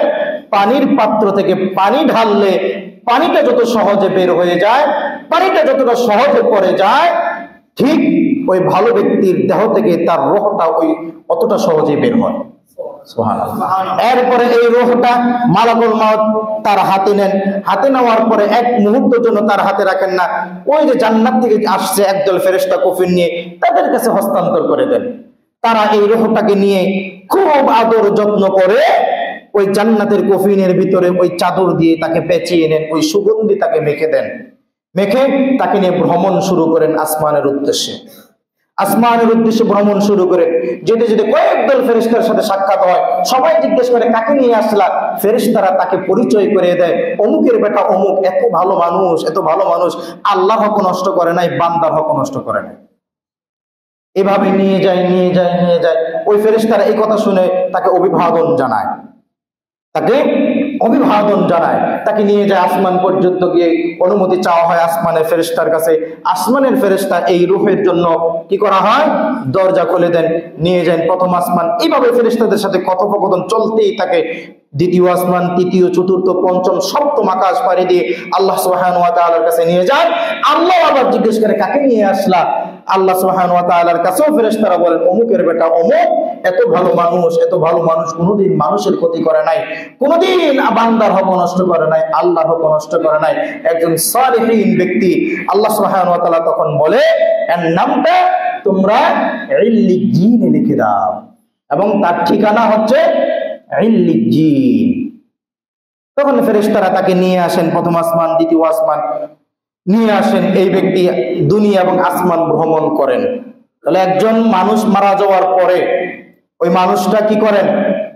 Speaker 1: পানির পাত্র থেকে পানি ঢাললে পানিটা যত সহজে বের হয়ে যায়, পানিটা যতটা সহজে পড়ে যায়, ঠিক ওই ভালো ব্যক্তির দেহ থেকে তার রূহটা ওই অতটা সহজে বের হয়। সুবহানাল্লাহ। এরপরে এই রূহটা মালাকুল মউত তার হাতে নেন, হাতে নেওয়ার পরে এক মুহূর্তের জন্য তার হাতে রাখেন না, ওই যে জান্নাত থেকে আসছে একদল ফেরেশতা কফিন নিয়ে তাদের কাছে হস্তান্তর করে দেন। তারা এই রূহটাকে নিয়ে খুব আদর যত্ন করে ওই জান্নাতের কফিনের ভিতরে ওই চাদর দিয়ে তাকে পেঁচিয়ে নেন, ওই সুগন্ধি তাকে মেখে দেন, মেখে তাকে নিয়ে ভ্রমণ শুরু করেন আসমানের উদ্দেশ্যে। আসমানের উদ্দেশ্যে ভ্রমণ শুরু করে যেতে যেতে কয়েকদল ফেরেশতার সাথে সাক্ষাৎ হয়। সবাই জিজ্ঞেস করে কাকে নিয়ে আসলা? ফেরেশতারা তাকে পরিচয় করে দেয়, অমুকের বেটা অমুক, এত ভালো মানুষ, এত ভালো মানুষ, আল্লাহ হক নষ্ট করে নাই, বান্দার হক নষ্ট করে নাই। এভাবে নিয়ে যায়। ওই ফেরেশতারা এই কথা শুনে তাকে অভিবাদন জানায়, তাকে নিয়ে যায় আসমান পর্যন্ত, গিয়ে অনুমতি চাওয়া হয় আসমানের ফেরেশতার কাছে। আসমানের ফেরেশতা এই রূহের জন্য কি করা হয়? দরজা খুলে দেন, নিয়ে যান প্রথম আসমান। এইভাবে ফেরেশতাদের সাথে কথোপকথন চলতেই থাকে। দ্বিতীয় আসমান, তৃতীয়, চতুর্থ, পঞ্চম, সপ্তম আকাশ পাড়ি দিয়ে আল্লাহ সুবহানাহু ওয়া তাআলার কাছে নিয়ে যায়। আল্লাহ আবার জিজ্ঞেস করে কাকে নিয়ে আসলা? আল্লাহ সুবহানাহু ওয়া তাআলার কাছেও ফেরেশতারা বলেন অমুকের বেটা অমুক, এত ভালো মানুষ কোনোদিন মানুষের ক্ষতি করে নাই, কোনোদিন বান্দার হক নষ্ট করে নাই, আল্লাহর হক নষ্ট করে নাই, একজন সালিহিন ব্যক্তি। আল্লাহ সুবহানাহু ওয়া তাআলা তখন বলে এর নামটা তোমরা ইল্লিয়িনে লিখে দাও, এবং তার ঠিকানা হচ্ছে ইল্লিয়িন। তখন ফেরেশতারা তাকে নিয়ে আসেন প্রথম আসমান, দ্বিতীয় আসমান নিয়ে আসেন। এই ব্যক্তি দুনিয়া এবং আসমান ভ্রমণ করেন। তাহলে একজন মানুষ মারা যাওয়ার পরে ওই মানুষটা কি করেন?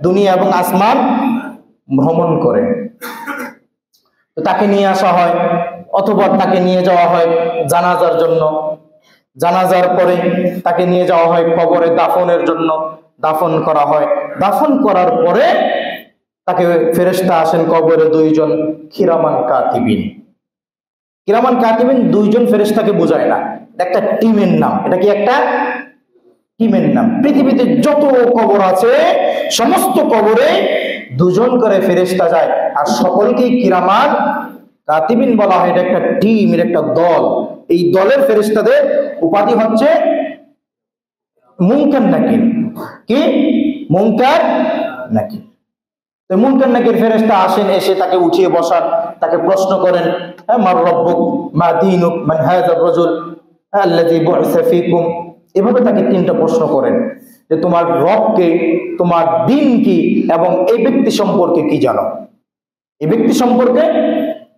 Speaker 1: দুনিয়া এবং আসমান ভ্রমণ করেন। তো তাকে নিয়ে আসা হয়, অথবা তাকে নিয়ে যাওয়া হয় জানাজার জন্য। জানাজার পরে তাকে নিয়ে যাওয়া হয় কবরে দাফনের জন্য। দাফন করা হয়। দাফন করার পরে তাকে ফেরেশতা আসেন কবরে, দুইজন কিরামান কাতিবিন। কিরামান কাতিবিন দুইজন ফেরেশতাকে বোঝায় না, একটা টিমের নাম। এটা কি একটা টিমের নাম? পৃথিবীতে যত কবর আছে সমস্ত কবরে দুজন করে ফেরেশতা যায়, আর সকলকেই কিরামান কাতিবিন বলা হয়। এটা একটা টিম, এর একটা দল। এই দলের ফেরেশতাদের উপাধি হচ্ছে মুনকার নাকির। কি? মুনকার নাকির। তো মুনকার নাকির ফেরেশতা আসেন, এসে তাকে উঠিয়ে বসান, তাকে প্রশ্ন করেন, মার রব্বুক, মা দীনুক, মান হাযার রাজুল আল্লাযী বু'সা ফীকুম। এভাবে তাকে তিনটা প্রশ্ন করেন যে তোমার রবকে, তোমার দিন কি, এবং এই ব্যক্তি সম্পর্কে কি জানো, এই ব্যক্তি সম্পর্কে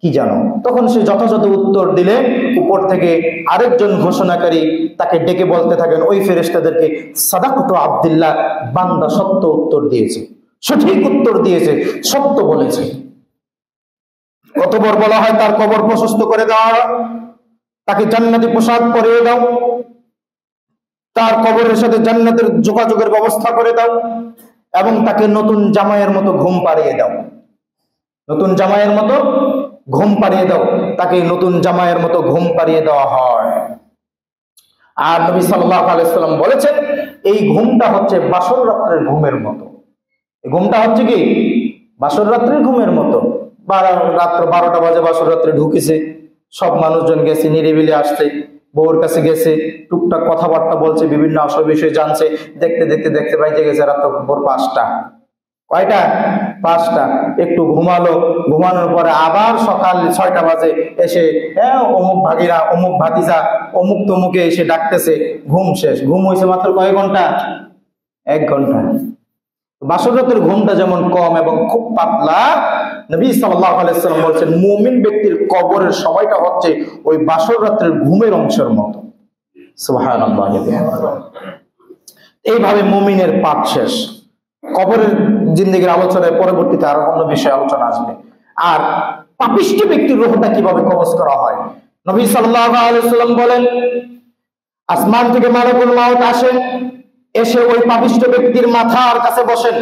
Speaker 1: কি জানো। তখন সে যথাযথ উত্তর দিলে উপর থেকে আরেকজন ঘোষণাকারী তাকে ডেকে বলতে থাকেন ওই ফেরেশতাদেরকে, সাদাকতু আব্দুল্লাহ, বান্দা সত্য উত্তর দিয়েছে, সঠিক উত্তর দিয়েছে, সত্য বলেছে। কতবার বলা হয় তার কবর প্রশস্ত করে দেওয়া, তাকে জান্নাতি পোশাক পরিয়ে দাও, তার কবরের সাথে জান্নাতের যোগাযোগের ব্যবস্থা করে দাও, এবং তাকে নতুন জামাইয়ের মতো ঘুম পাড়িয়ে দাও। নতুন জামাইয়ের মতো ঘুম পাড়িয়ে দাও, তাকে নতুন জামাইয়ের মতো ঘুম পাড়িয়ে দেওয়া হয়। আর নবী সাল্লাল্লাহু আলাইহি ওয়াসাল্লাম বলেছেন এই ঘুমটা হচ্ছে বাসর রাত্রের ঘুমের মতো। এই ঘুমটা হচ্ছে কি? বাসর রাত্রের ঘুমের মতো। রাত্র 12টা বাজে বাসর রাত্রে ঢুকেছে, সব মানুষজন গেছে, নিরিবিলি আসছে, বউর কাছে গেছে, টুকটাক কথাবার্তা বলছে, বিভিন্ন আসল বিষয় জানছে। দেখতে দেখতে দেখতে পাইতে গেছে রাত ভোর 5টা। কয়টা? 5টা। একটু ঘুমালো, ঘুমানোর পরে আবার সকাল 6টা বাজে এসে অমুক ভাগিরা, অমুক ভাতিজা, অমুক তমুকে এসে ডাকতেছে, ঘুম শেষ। ঘুম হয়েছে মাত্র কয় ঘন্টা? 1 ঘন্টা। বাসর রাতের ঘুমটা যেমন কম এবং খুব পাতলা, নবী সাল্লাল্লাহু আলাইহি ওয়াসাল্লাম বলছেন মুমিন ব্যক্তির কবরের সময়টা হচ্ছে ওই বাসর রাতের ঘুমের অংশের মতো। সুবহানাল্লাহ। এইভাবে মুমিনের পাঠ শেষ। কবরের জিন্দেগির আলোচনায় পরবর্তীতে আরো অন্য বিষয়ে আলোচনা আসবে। আর পাপিষ্ঠ ব্যক্তির রূহটা কিভাবে কবজ করা হয়, নবী সাল্লাল্লাহু আলাইহি ওয়াসাল্লাম বলেন আসমান থেকে মালাকুল মাউত আসেন, এসে ওই পাপিষ্ঠ ব্যক্তির মাথার কাছে বসেন।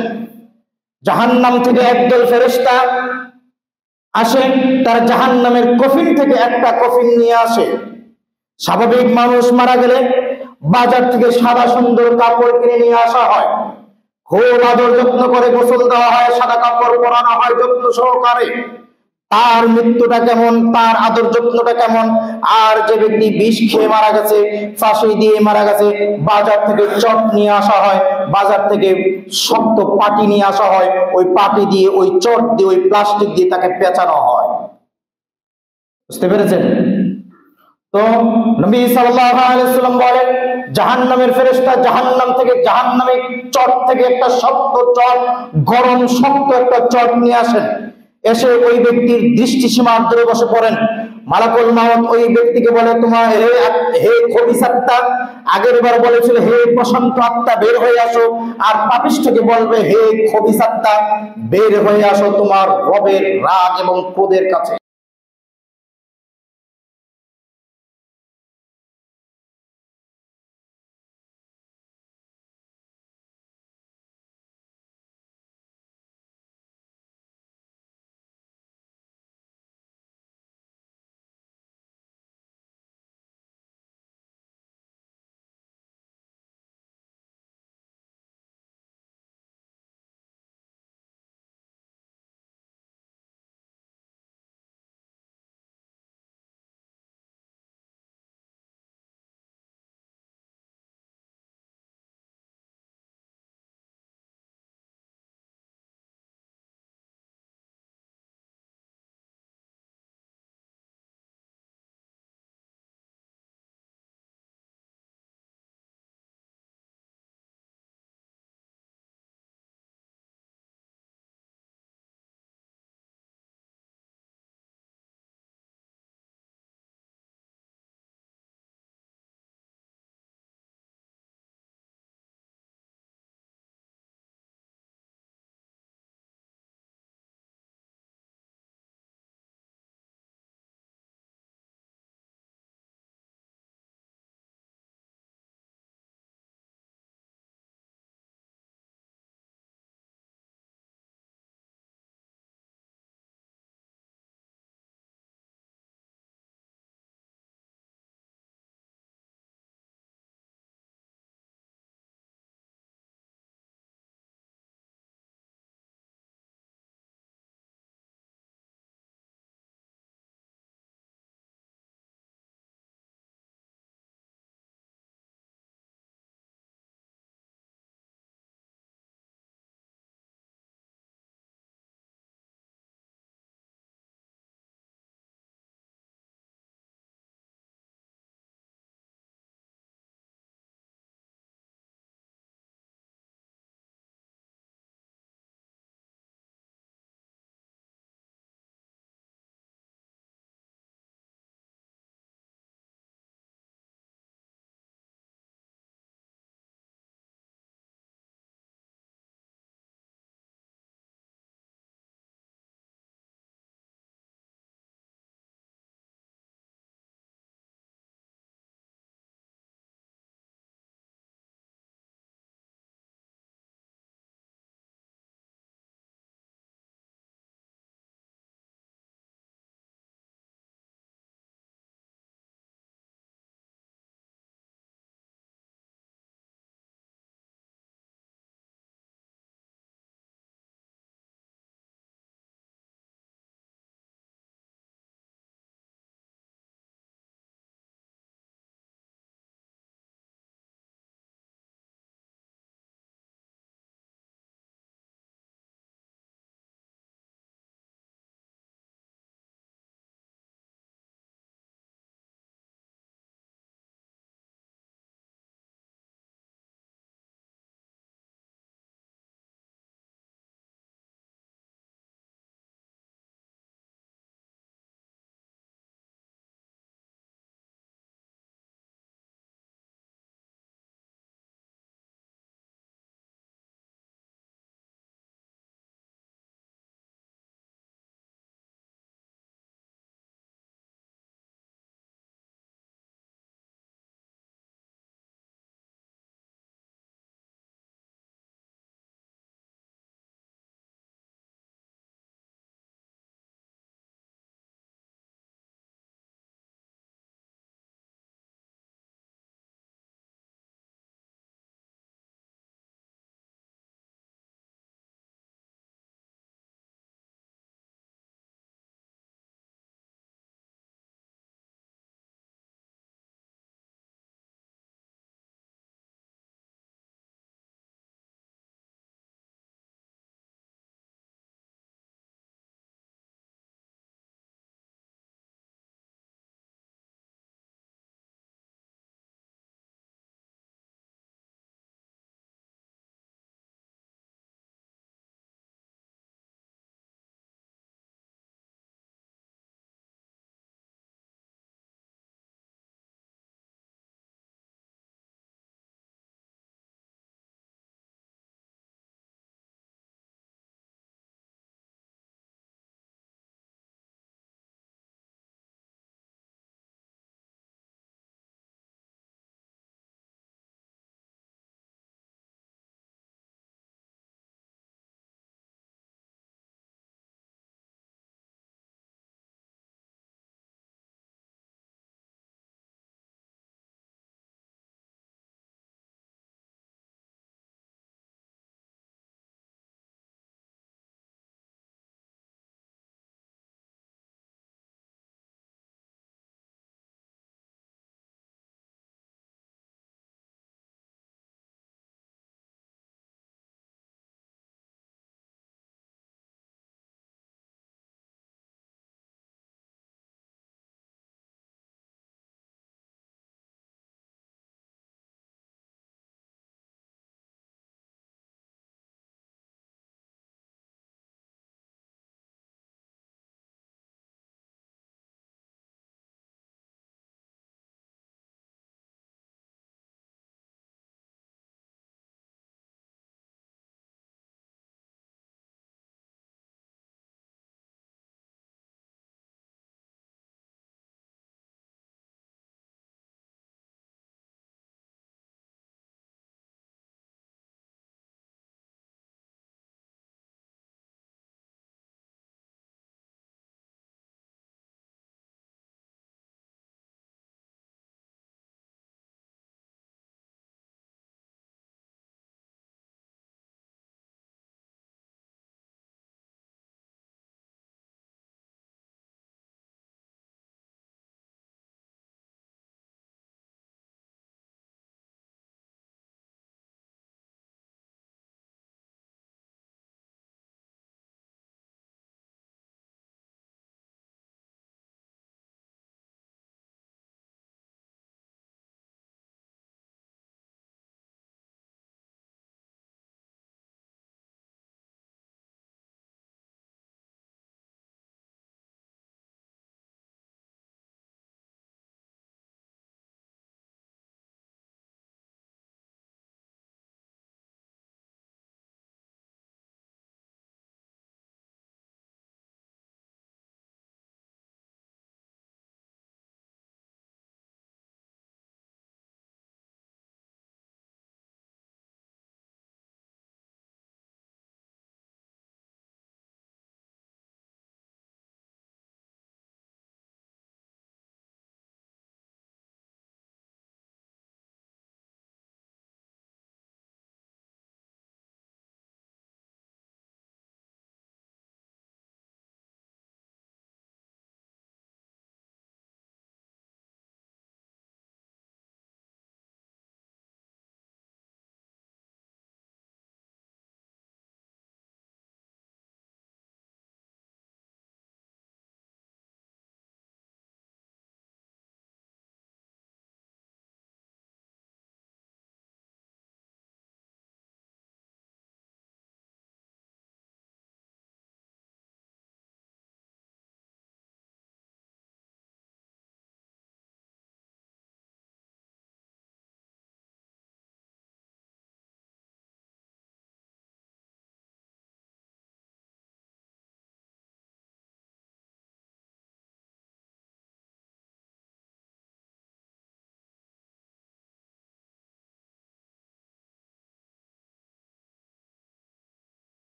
Speaker 1: জাহান্নাম থেকে একদল ফেরেশতা আসেন, তার জাহান্নামের কফিন থেকে একটা কফিন নিয়ে আসে। স্বাভাবিক মানুষ মারা গেলে বাজার থেকে সাদা সুন্দর কাপড় কিনে নিয়ে আসা হয়, খুব আদর যত্ন করে গোসল দেওয়া হয়, সাদা কাপড় পরানো হয় যত্ন সহকারে। তার মৃত্যুটা কেমন, তার আদর যত্নটা কেমন। আর যে ব্যক্তি বিষ খেয়ে মারা গেছে, ফাঁসি দিয়ে মারা গেছে, বাজার থেকে চট নিয়ে আসা হয়, বাজার থেকে শক্ত পাটি নিয়ে আসা হয়, ওই পাটি দিয়ে, ওই চট দিয়ে, ওই প্লাস্টিক দিয়ে তাকে পেঁচানো হয়। বুঝতে পেরেছেন? তো নবী সাল্লাল্লাহু আলাইহি ওয়াসাল্লাম বলেন জাহান্নামের ফেরেশতা জাহান্নাম থেকে, জাহান্নামের চট থেকে একটা শক্ত চট, গরম শক্ত একটা চট নিয়ে আসেন। এসে ওই ব্যক্তির দৃষ্টিসীমার দূরে বসে পড়েন। মালাকুল মাউত ওই ব্যক্তিকে বলে তোমার হে খবিস আত্মা, আগের বার বলেছিল হে প্রশান্ত আত্মা বের হয়ে আসো, আর পাপিষ্ঠকে বলবে হে খবিস আত্মা বের হয়ে আসো তোমার রবের রাগ এবং ক্রোধের কাছে।